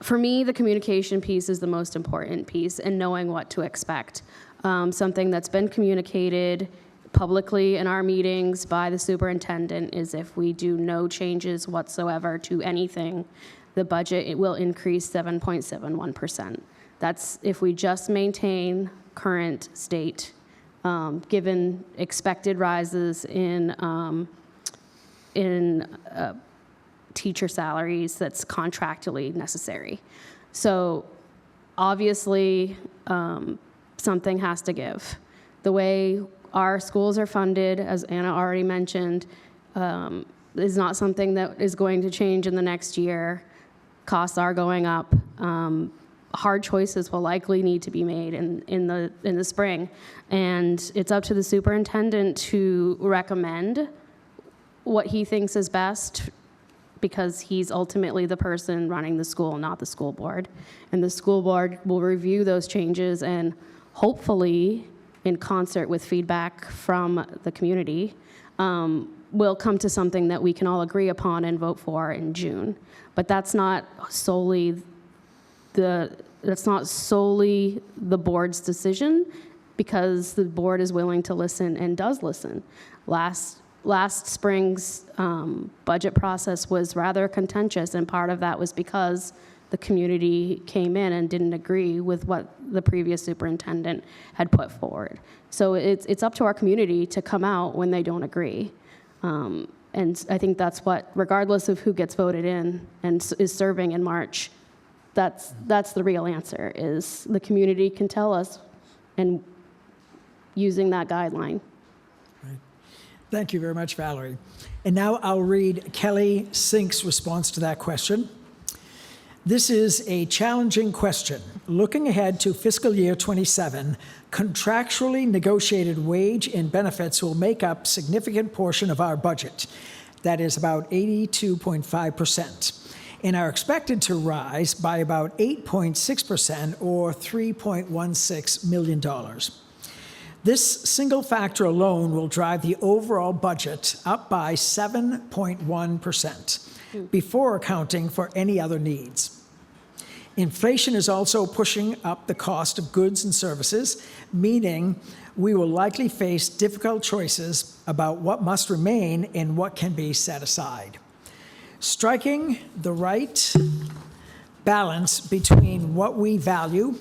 For me, the communication piece is the most important piece, and knowing what to expect. Something that's been communicated publicly in our meetings by the superintendent is if we do no changes whatsoever to anything, the budget will increase 7.71%. That's if we just maintain current state, given expected rises in teacher salaries that's contractually necessary. So obviously, something has to give. The way our schools are funded, as Anna already mentioned, is not something that is going to change in the next year. Costs are going up. Hard choices will likely need to be made in the spring. And it's up to the superintendent to recommend what he thinks is best, because he's ultimately the person running the school, not the school board. And the school board will review those changes and hopefully, in concert with feedback from the community, will come to something that we can all agree upon and vote for in June. But that's not solely the board's decision, because the board is willing to listen and does listen. Last spring's budget process was rather contentious, and part of that was because the community came in and didn't agree with what the previous superintendent had put forward. So it's up to our community to come out when they don't agree. And I think that's what, regardless of who gets voted in and is serving in March, that's the real answer, is the community can tell us, and using that guideline. Thank you very much, Valerie. And now I'll read Kelly Sink's response to that question. This is a challenging question. Looking ahead to fiscal year 27, contractually negotiated wage and benefits will make up a significant portion of our budget. That is about 82.5%, and are expected to rise by about 8.6%, or $3.16 million. This single factor alone will drive the overall budget up by 7.1%, before accounting for any other needs. Inflation is also pushing up the cost of goods and services, meaning we will likely face difficult choices about what must remain and what can be set aside. Striking the right balance between what we value,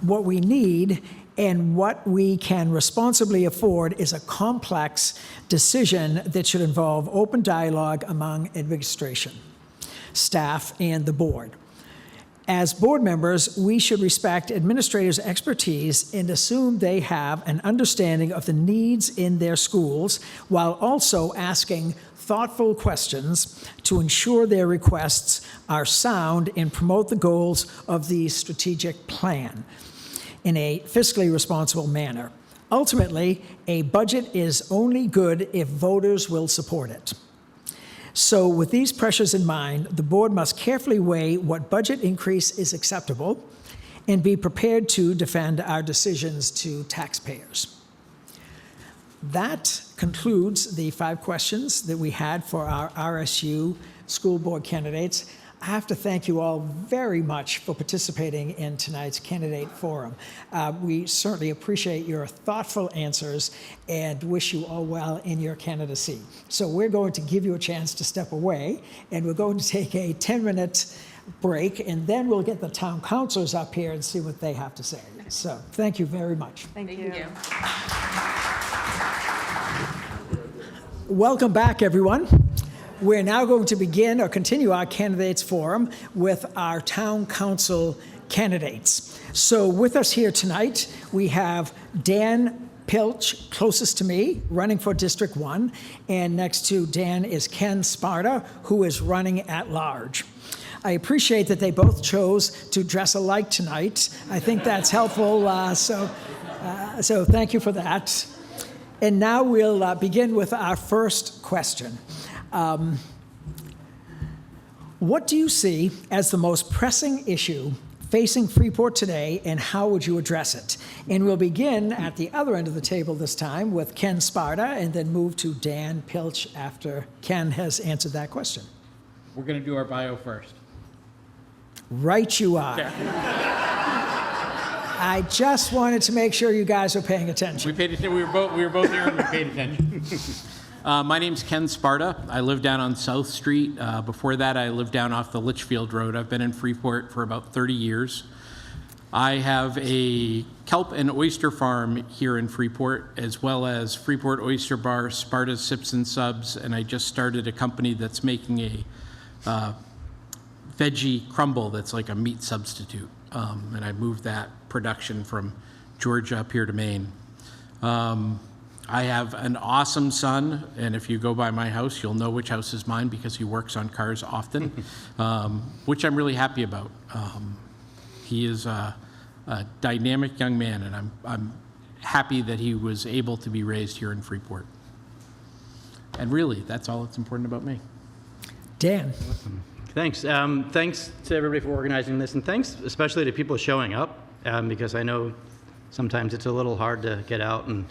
what we need, and what we can responsibly afford is a complex decision that should involve open dialogue among administration, staff, and the board. As board members, we should respect administrators' expertise and assume they have an understanding of the needs in their schools, while also asking thoughtful questions to ensure their requests are sound and promote the goals of the strategic plan in a fiscally responsible manner. Ultimately, a budget is only good if voters will support it. So with these pressures in mind, the board must carefully weigh what budget increase is acceptable and be prepared to defend our decisions to taxpayers. That concludes the 5 questions that we had for our RSU school board candidates. I have to thank you all very much for participating in tonight's candidate forum. We certainly appreciate your thoughtful answers and wish you all well in your candidacy. So we're going to give you a chance to step away, and we're going to take a 10-minute break, and then we'll get the town councilors up here and see what they have to say. So thank you very much. Thank you. Welcome back, everyone. We're now going to begin or continue our candidates forum with our town council candidates. So with us here tonight, we have Dan Pilch, closest to me, running for District 1, and next to Dan is Ken Sparta, who is running at large. I appreciate that they both chose to dress alike tonight. I think that's helpful, so thank you for that. And now we'll begin with our first question. What do you see as the most pressing issue facing Freeport today, and how would you address it? And we'll begin at the other end of the table this time with Ken Sparta, and then move to Dan Pilch after Ken has answered that question. We're going to do our bio first. Right you are. I just wanted to make sure you guys were paying attention. We paid attention. We were both here and we paid attention. My name's Ken Sparta. I live down on South Street. Before that, I lived down off the Litchfield Road. I've been in Freeport for about 30 years. I have a kelp and oyster farm here in Freeport, as well as Freeport Oyster Bar, Sparta's Sips and Subs, and I just started a company that's making a veggie crumble that's like a meat substitute. And I moved that production from Georgia up here to Maine. I have an awesome son, and if you go by my house, you'll know which house is mine because he works on cars often, which I'm really happy about. He is a dynamic young man, and I'm happy that he was able to be raised here in Freeport. And really, that's all that's important about me. Dan. Thanks. Thanks to everybody for organizing this, and thanks especially to people showing up, because I know sometimes it's a little hard to get out and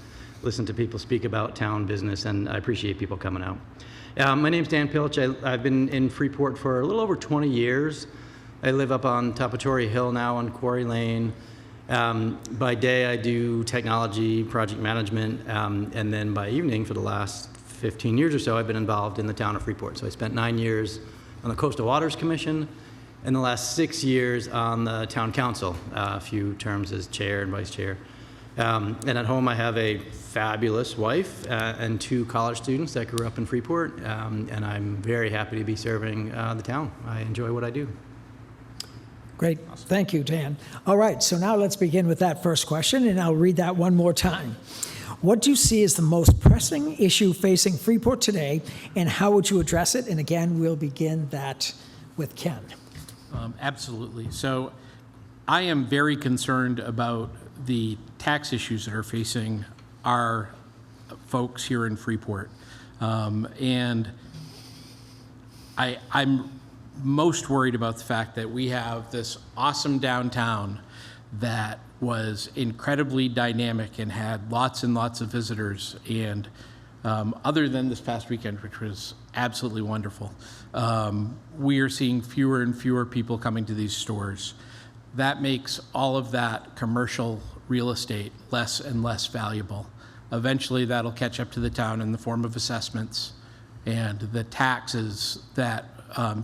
listen to people speak about town business, and I appreciate people coming out. My name's Dan Pilch. I've been in Freeport for a little over 20 years. I live up on top of Torrey Hill now on Quarry Lane. By day, I do technology, project management, and then by evening, for the last 15 years or so, I've been involved in the town of Freeport. So I spent 9 years on the Coastal Waters Commission, and the last 6 years on the town council, a few terms as chair and vice chair. And at home, I have a fabulous wife and 2 college students that grew up in Freeport, and I'm very happy to be serving the town. I enjoy what I do. Great. Thank you, Dan. All right, so now let's begin with that first question, and I'll read that one more time. What do you see as the most pressing issue facing Freeport today, and how would you address it? And again, we'll begin that with Ken. Absolutely. So I am very concerned about the tax issues that are facing our folks here in Freeport. And I'm most worried about the fact that we have this awesome downtown that was incredibly dynamic and had lots and lots of visitors. And other than this past weekend, which was absolutely wonderful, we are seeing fewer and fewer people coming to these stores. That makes all of that commercial real estate less and less valuable. Eventually, that'll catch up to the town in the form of assessments, and the taxes that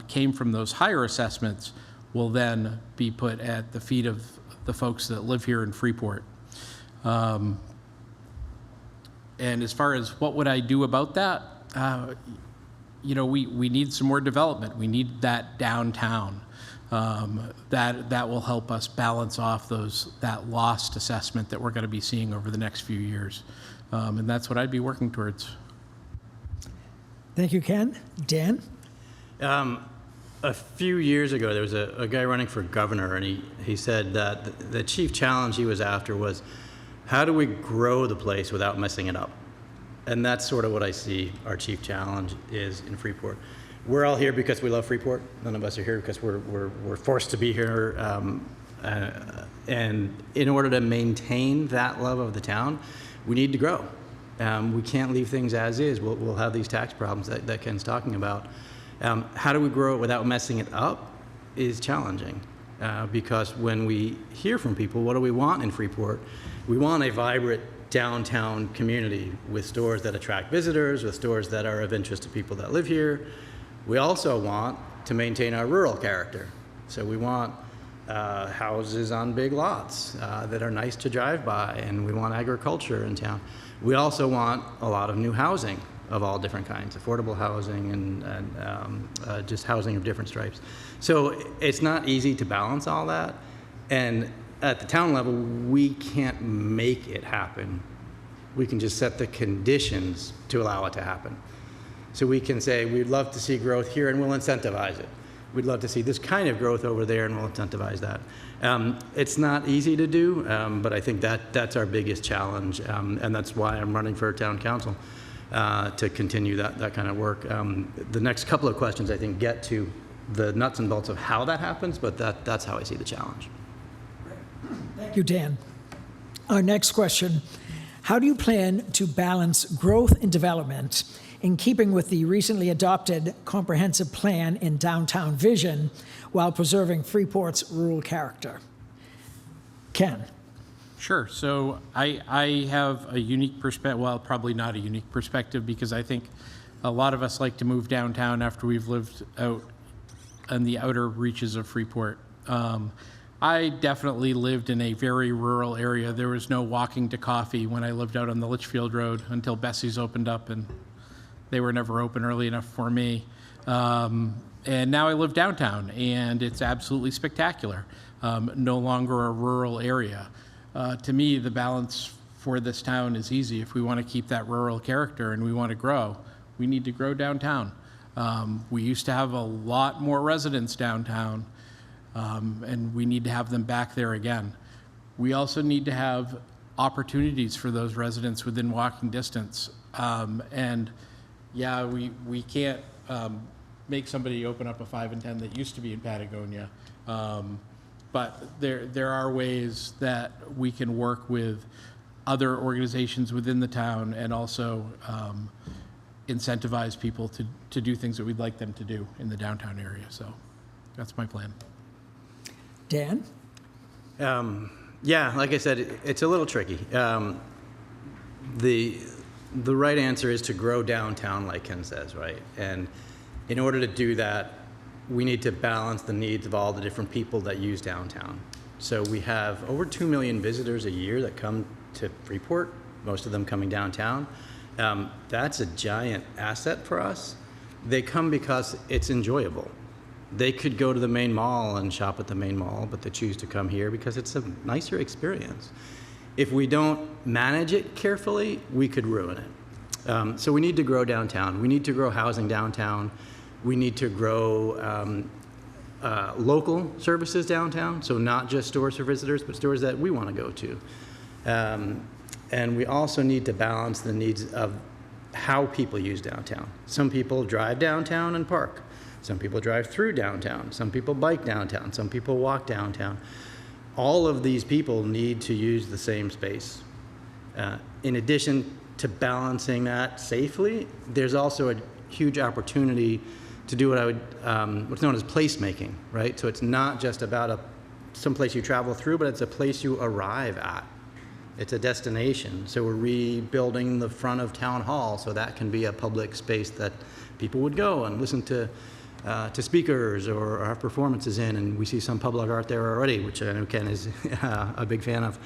came from those higher assessments will then be put at the feet of the folks that live here in Freeport. And as far as what would I do about that, you know, we need some more development. We need that downtown. That will help us balance off that lost assessment that we're going to be seeing over the next few years. And that's what I'd be working towards. Thank you, Ken. Dan? A few years ago, there was a guy running for governor, and he said that the chief challenge he was after was, how do we grow the place without messing it up? And that's sort of what I see our chief challenge is in Freeport. We're all here because we love Freeport. None of us are here because we're forced to be here And in order to maintain that love of the town, we need to grow. We can't leave things as is. We'll have these tax problems that Ken's talking about. How do we grow it without messing it up is challenging. Because when we hear from people, what do we want in Freeport? We want a vibrant downtown community with stores that attract visitors, with stores that are of interest to people that live here. We also want to maintain our rural character. So we want houses on big lots that are nice to drive by, and we want agriculture in town. We also want a lot of new housing of all different kinds, affordable housing and just housing of different stripes. So it's not easy to balance all that. And at the town level, we can't make it happen. We can just set the conditions to allow it to happen. So we can say, we'd love to see growth here and we'll incentivize it. We'd love to see this kind of growth over there and we'll incentivize that. It's not easy to do, but I think that's our biggest challenge. And that's why I'm running for town council, to continue that kind of work. The next couple of questions, I think, get to the nuts and bolts of how that happens, but that's how I see the challenge. Thank you, Dan. Our next question, how do you plan to balance growth and development in keeping with the recently adopted comprehensive plan and downtown vision while preserving Freeport's rural character? Ken? Sure. So I have a unique perspective, well, probably not a unique perspective, because I think a lot of us like to move downtown after we've lived out in the outer reaches of Freeport. I definitely lived in a very rural area. There was no walking to coffee when I lived out on the Litchfield Road until Bessie's opened up, and they were never open early enough for me. And now I live downtown, and it's absolutely spectacular. No longer a rural area. To me, the balance for this town is easy. If we want to keep that rural character and we want to grow, we need to grow downtown. We used to have a lot more residents downtown, and we need to have them back there again. We also need to have opportunities for those residents within walking distance. And yeah, we can't make somebody open up a 5 and 10 that used to be in Patagonia. But there are ways that we can work with other organizations within the town and also incentivize people to do things that we'd like them to do in the downtown area. So that's my plan. Dan? Yeah, like I said, it's a little tricky. The right answer is to grow downtown, like Ken says, right? And in order to do that, we need to balance the needs of all the different people that use downtown. So we have over 2 million visitors a year that come to Freeport, most of them coming downtown. That's a giant asset for us. They come because it's enjoyable. They could go to the main mall and shop at the main mall, but they choose to come here because it's a nicer experience. If we don't manage it carefully, we could ruin it. So we need to grow downtown. We need to grow housing downtown. We need to grow local services downtown, so not just stores for visitors, but stores that we want to go to. And we also need to balance the needs of how people use downtown. Some people drive downtown and park. Some people drive through downtown. Some people bike downtown. Some people walk downtown. All of these people need to use the same space. In addition to balancing that safely, there's also a huge opportunity to do what I would, what's known as placemaking, right? So it's not just about some place you travel through, but it's a place you arrive at. It's a destination. So we're rebuilding the front of Town Hall so that can be a public space that people would go and listen to speakers or have performances in, and we see some public art there already, which I know Ken is a big fan of.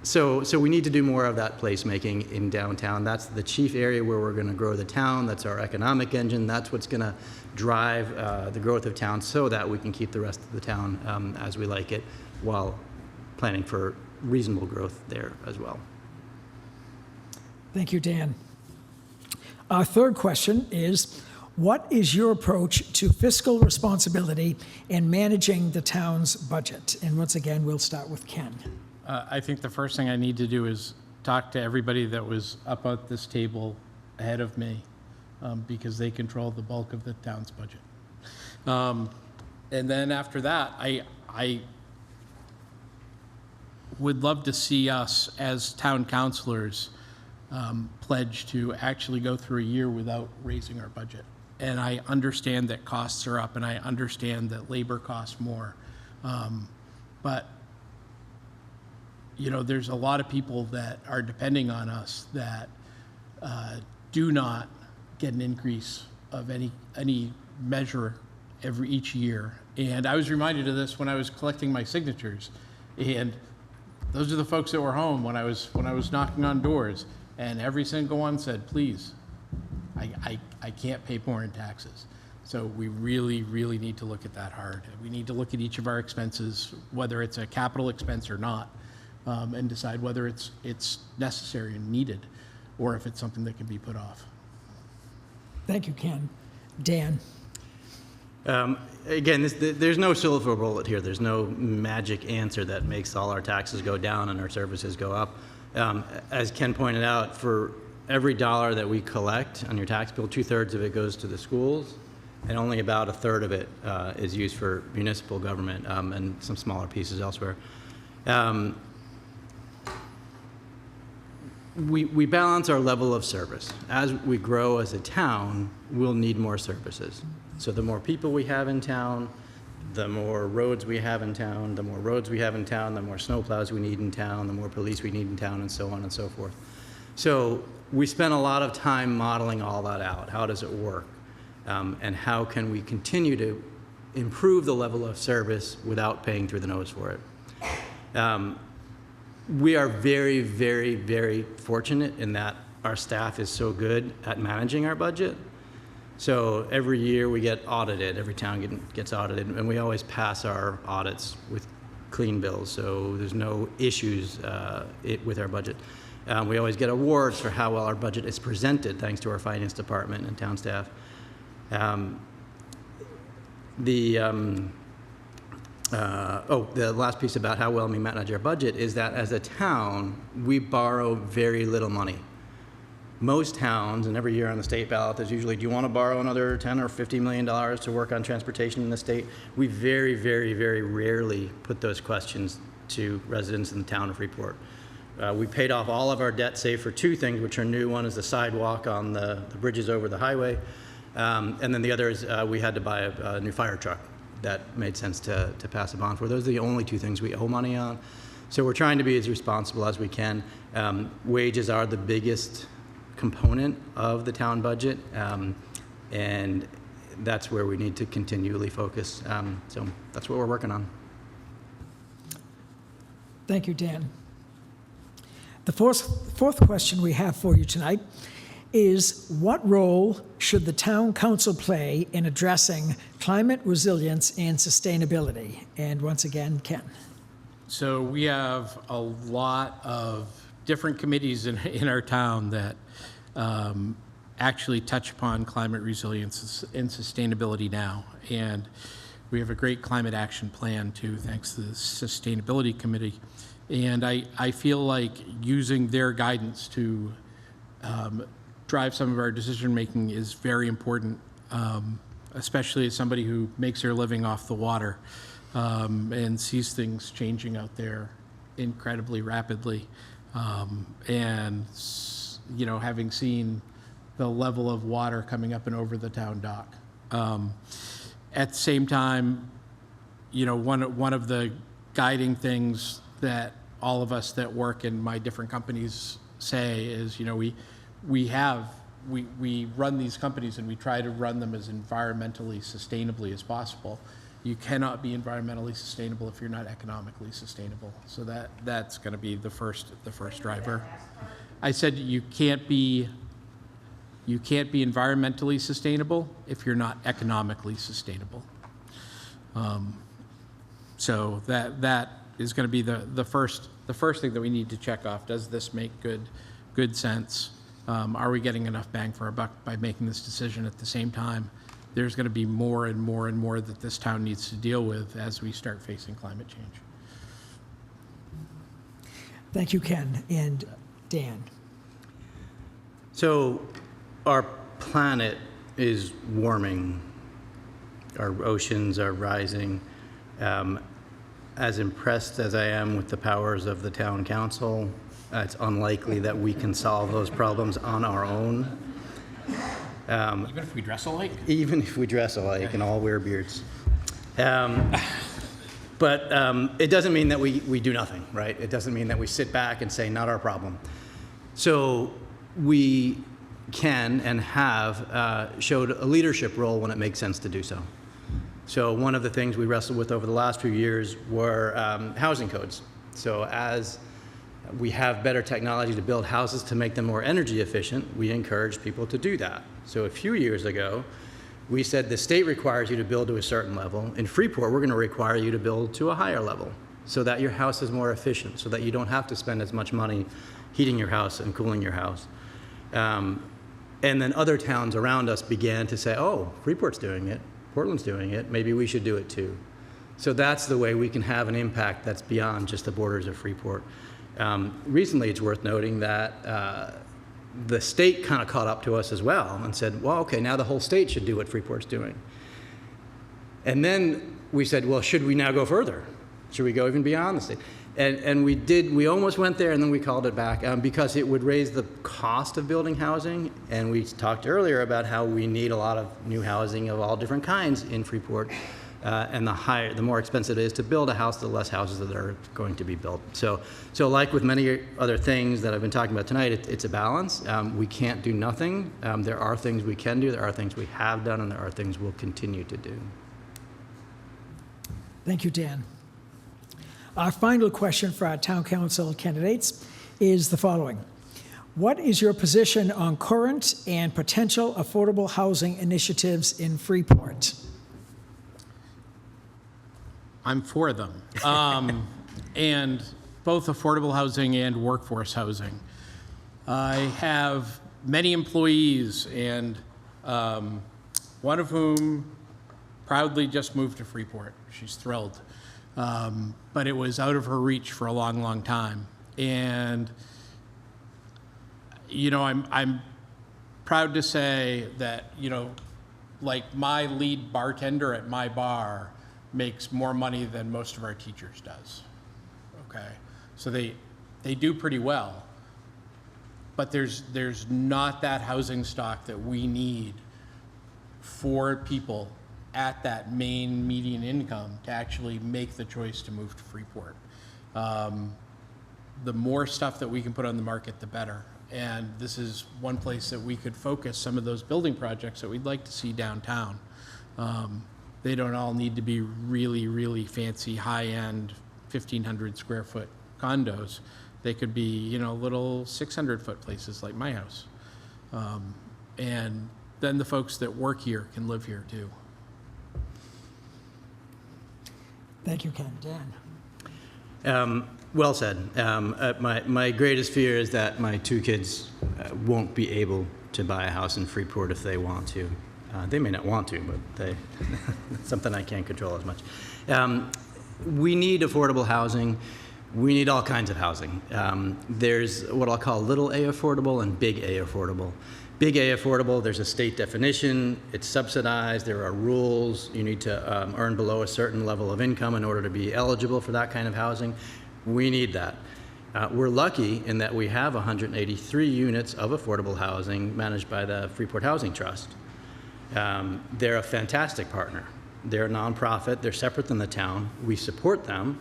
So we need to do more of that placemaking in downtown. That's the chief area where we're going to grow the town. That's our economic engine. That's what's going to drive the growth of town so that we can keep the rest of the town as we like it while planning for reasonable growth there as well. Thank you, Dan. Our third question is, what is your approach to fiscal responsibility in managing the town's budget? And once again, we'll start with Ken. I think the first thing I need to do is talk to everybody that was up at this table ahead of me, because they control the bulk of the town's budget. And then after that, I would love to see us as town councilors pledge to actually go through a year without raising our budget. And I understand that costs are up, and I understand that labor costs more. But, you know, there's a lot of people that are depending on us that do not get an increase of any measure each year. And I was reminded of this when I was collecting my signatures. And those are the folks that were home when I was knocking on doors. And every single one said, please, I can't pay more in taxes. So we really, really need to look at that hard. We need to look at each of our expenses, whether it's a capital expense or not, and decide whether it's necessary and needed, or if it's something that can be put off. Thank you, Ken. Dan? Again, there's no silver bullet here. There's no magic answer that makes all our taxes go down and our services go up. As Ken pointed out, for every dollar that we collect on your tax bill, 2/3 of it goes to the schools, and only about 1/3 of it is used for municipal government, and some smaller pieces elsewhere. We balance our level of service. As we grow as a town, we'll need more services. So the more people we have in town, the more roads we have in town, the more roads we have in town, the more snowplows we need in town, the more police we need in town, and so on and so forth. So we spent a lot of time modeling all that out. How does it work? And how can we continue to improve the level of service without paying through the nose for it? We are very, very, very fortunate in that our staff is so good at managing our budget. So every year we get audited, every town gets audited, and we always pass our audits with clean bills, so there's no issues with our budget. We always get awards for how well our budget is presented, thanks to our finance department and town staff. The last piece about how well we manage our budget is that as a town, we borrow very little money. Most towns, and every year on the state ballot, there's usually, do you want to borrow another $10 or $50 million to work on transportation in the state? We very, very, very rarely put those questions to residents in the town of Freeport. We paid off all of our debt save for two things, which are new. One is the sidewalk on the bridges over the highway. And then the other is we had to buy a new fire truck that made sense to pass a bond for. Those are the only two things we owe money on. So we're trying to be as responsible as we can. Wages are the biggest component of the town budget, and that's where we need to continually focus. So that's what we're working on. Thank you, Dan. The fourth question we have for you tonight is, what role should the town council play in addressing climate resilience and sustainability? And once again, Ken. So we have a lot of different committees in our town that actually touch upon climate resilience and sustainability now. And we have a great climate action plan too, thanks to the Sustainability Committee. And I feel like using their guidance to drive some of our decision-making is very important, especially as somebody who makes their living off the water and sees things changing out there incredibly rapidly. And, you know, having seen the level of water coming up and over the town dock. At the same time, you know, one of the guiding things that all of us that work in my different companies say is, you know, we run these companies and we try to run them as environmentally sustainably as possible. You cannot be environmentally sustainable if you're not economically sustainable. So that's going to be the first driver. I said you can't be environmentally sustainable if you're not economically sustainable. So that is going to be the first thing that we need to check off. Does this make good sense? Are we getting enough bang for our buck by making this decision? At the same time, there's going to be more and more and more that this town needs to deal with as we start facing climate change. Thank you, Ken. And Dan. So our planet is warming. Our oceans are rising. as impressed as I am with the powers of the town council, it's unlikely that we can solve those problems on our own. Even if we dress alike? Even if we dress alike and all wear beards. But it doesn't mean that we do nothing, right? It doesn't mean that we sit back and say, not our problem. So we can and have showed a leadership role when it makes sense to do so. So one of the things we wrestled with over the last few years were housing codes. So as we have better technology to build houses to make them more energy efficient, we encourage people to do that. So a few years ago, we said the state requires you to build to a certain level. In Freeport, we're going to require you to build to a higher level so that your house is more efficient, so that you don't have to spend as much money heating your house and cooling your house. And then other towns around us began to say, oh, Freeport's doing it, Portland's doing it, maybe we should do it too. So that's the way we can have an impact that's beyond just the borders of Freeport. Recently, it's worth noting that the state kind of caught up to us as well and said, well, okay, now the whole state should do what Freeport's doing. And then we said, well, should we now go further? Should we go even beyond the state? And we did, we almost went there, and then we called it back because it would raise the cost of building housing. And we talked earlier about how we need a lot of new housing of all different kinds in Freeport. And the more expensive it is to build a house, the less houses that are going to be built. So like with many other things that I've been talking about tonight, it's a balance. We can't do nothing. There are things we can do, there are things we have done, and there are things we'll continue to do. Thank you, Dan. Our final question for our town council candidates is the following. What is your position on current and potential affordable housing initiatives in Freeport? I'm for them. And both affordable housing and workforce housing. I have many employees, and one of whom proudly just moved to Freeport. She's thrilled. But it was out of her reach for a long, long time. And, you know, I'm proud to say that, you know, like my lead bartender at my bar makes more money than most of our teachers does, okay? So they do pretty well, but there's not that housing stock that we need for people at that main median income to actually make the choice to move to Freeport. The more stuff that we can put on the market, the better. And this is one place that we could focus some of those building projects that we'd like to see downtown. They don't all need to be really, really fancy, high-end, 1,500 square foot condos. They could be, you know, little 600-foot places like my house. And then the folks that work here can live here too. Thank you, Ken. Dan? Well said. My greatest fear is that my two kids won't be able to buy a house in Freeport if they want to. They may not want to, but it's something I can't control as much. We need affordable housing. We need all kinds of housing. There's what I'll call little A affordable and big A affordable. Big A affordable, there's a state definition, it's subsidized, there are rules, you need to earn below a certain level of income in order to be eligible for that kind of housing. We need that. We're lucky in that we have 183 units of affordable housing managed by the Freeport Housing Trust. They're a fantastic partner. They're a nonprofit, they're separate than the town. We support them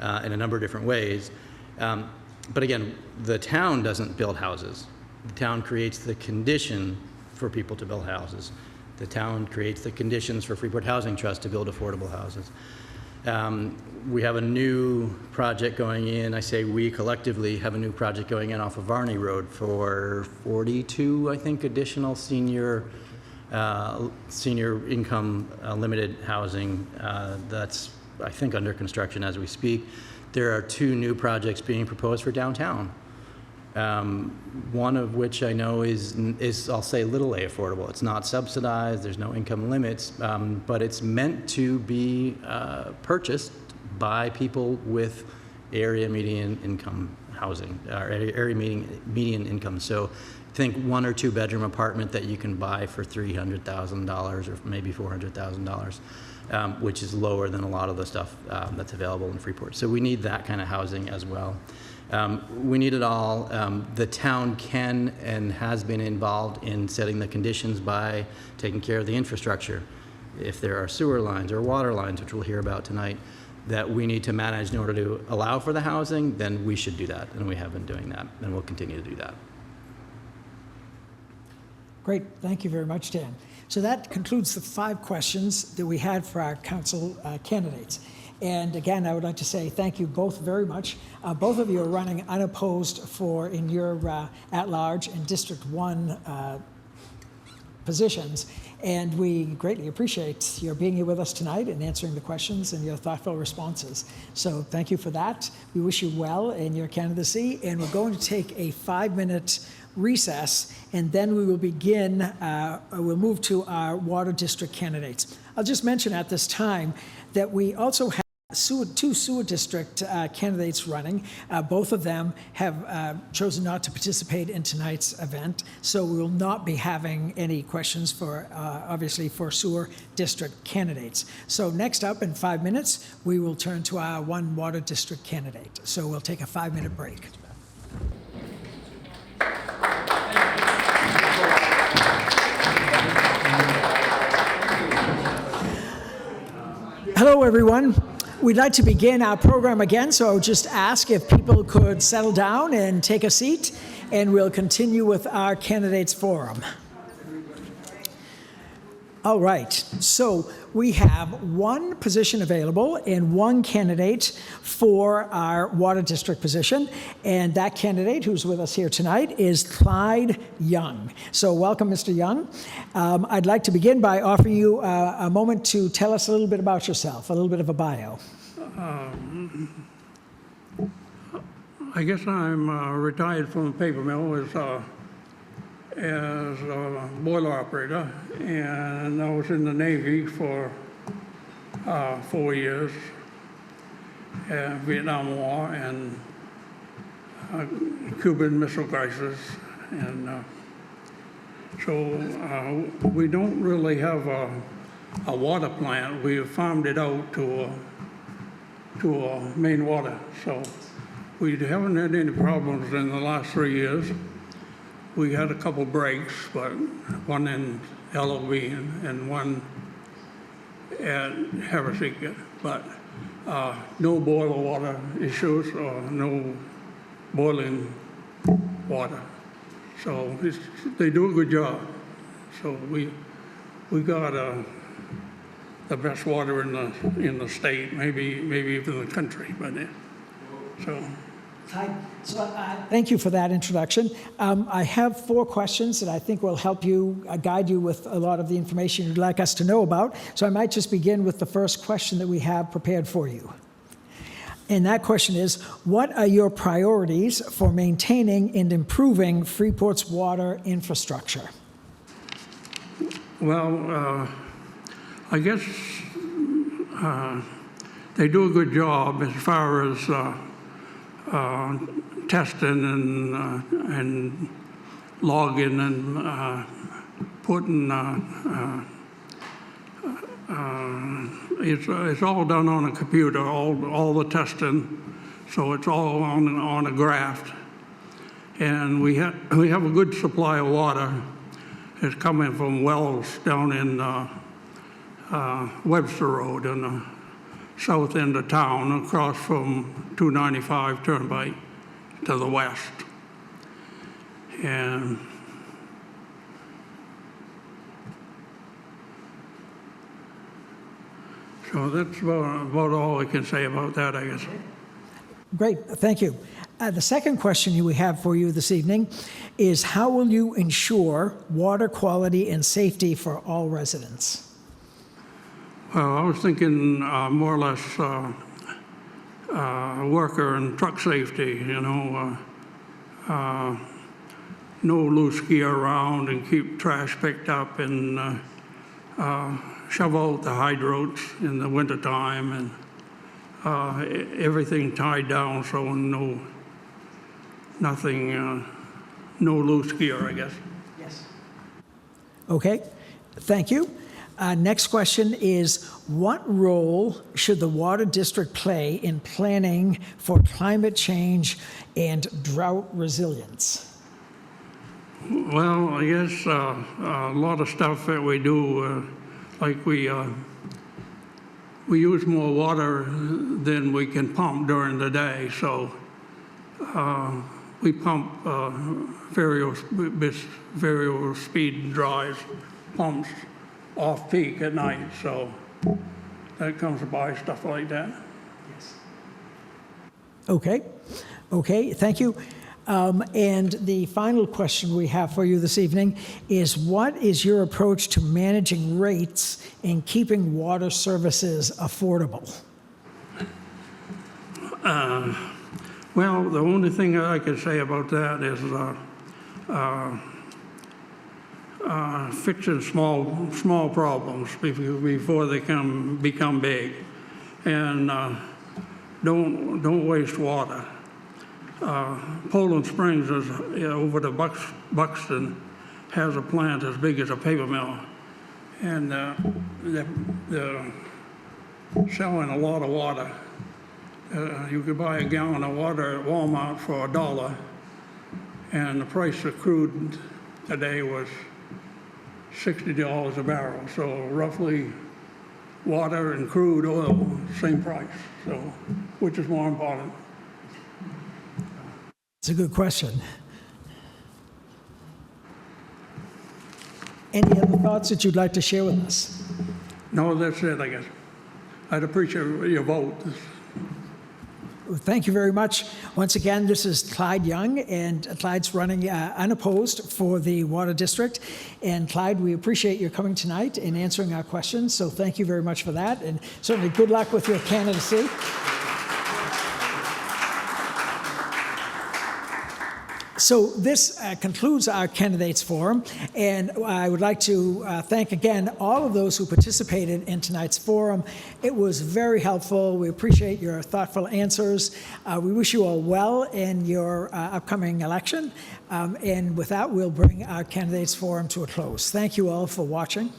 in a number of different ways. But again, the town doesn't build houses. The town creates the condition for people to build houses. The town creates the conditions for Freeport Housing Trust to build affordable houses. We have a new project going in. I say we collectively have a new project going in off of Varney Road for 42, I think, additional senior income limited housing that's, I think, under construction as we speak. There are 2 new projects being proposed for downtown. One of which I know is I'll say little A affordable. It's not subsidized, there's no income limits, but it's meant to be purchased by people with area median income housing, or area median income. So think 1 or 2 bedroom apartment that you can buy for $300,000 or maybe $400,000, which is lower than a lot of the stuff that's available in Freeport. So we need that kind of housing as well. We need it all. The town can and has been involved in setting the conditions by taking care of the infrastructure. If there are sewer lines or water lines, which we'll hear about tonight, that we need to manage in order to allow for the housing, then we should do that, and we have been doing that, and we'll continue to do that. Great, thank you very much, Dan. So that concludes the 5 questions that we had for our council candidates. And again, I would like to say thank you both very much. Both of you are running unopposed in your at-large and District 1 positions, and we greatly appreciate your being here with us tonight and answering the questions and your thoughtful responses. So thank you for that. We wish you well in your candidacy, and we're going to take a 5-minute recess, and then we will begin, we'll move to our water district candidates. I'll just mention at this time that we also have 2 sewer district candidates running. Both of them have chosen not to participate in tonight's event, so we will not be having any questions for, obviously, for sewer district candidates. So next up in 5 minutes, we will turn to our 1 water district candidate. So we'll take a 5-minute break. Hello, everyone. We'd like to begin our program again, so I would just ask if people could settle down and take a seat, and we'll continue with our candidates forum. All right, so we have 1 position available and 1 candidate for our water district position, and that candidate who's with us here tonight is Clyde Young. So welcome, Mr. Young. I'd like to begin by offering you a moment to tell us a little bit about yourself, a little bit of a bio. I guess I'm retired from the paper mill as a boiler operator, and I was in the Navy for 4 years, Vietnam War and Cuban Missile Crisis, and so we don't really have a water plant. We farmed it out to main water, so we haven't had any problems in the last 3 years. We had a couple breaks, but one in LOB and one at Harrisburg, but no boiler water issues or no boiling water. So they do a good job. So we got the best water in the state, maybe even the country. But so. Thank you for that introduction. I have 4 questions that I think will help you, guide you with a lot of the information you'd like us to know about. So I might just begin with the first question that we have prepared for you. And that question is, what are your priorities for maintaining and improving Freeport's water infrastructure? Well, I guess they do a good job as far as testing and logging and putting. It's all done on a computer. All the testing, so it's all on a graph. And we have a good supply of water. It's coming from wells down in Webster Road in the south end of town, across from 295 Turnpike to the west. And so that's about all I can say about that, I guess. Great, thank you. The second question we have for you this evening is, how will you ensure water quality and safety for all residents? Well, I was thinking more or less worker and truck safety, you know, no loose gear around and keep trash picked up and shovel out the hydrants in the wintertime and everything tied down, so nothing, no loose gear, I guess. Yes. Okay, thank you. Next question is, what role should the water district play in planning for climate change and drought resilience? Well, I guess a lot of stuff that we do, like we use more water than we can pump during the day, so we pump variable speed drives, pumps off-peak at night, so that comes by stuff like that. Yes. Okay, thank you. And the final question we have for you this evening is, what is your approach to managing rates and keeping water services affordable? Well, the only thing I can say about that is fixing small problems before they become big, and don't waste water. Poland Springs is over to Buxton, has a plant as big as a paper mill, and they're selling a lot of water. You could buy a gallon of water at Walmart for $1, and the price of crude today was $60 a barrel. So roughly, water and crude oil, same price. So, which is more important? It's a good question. Any other thoughts that you'd like to share with us? No, that's it, I guess. I'd appreciate your vote. Thank you very much. Once again, this is Clyde Young, and Clyde's running unopposed for the Water District. And Clyde, we appreciate your coming tonight and answering our questions, so thank you very much for that, and certainly good luck with your candidacy. So this concludes our candidates forum, and I would like to thank again all of those who participated in tonight's forum. It was very helpful. We appreciate your thoughtful answers. We wish you all well in your upcoming election. And with that, we'll bring our candidates forum to a close. Thank you all for watching.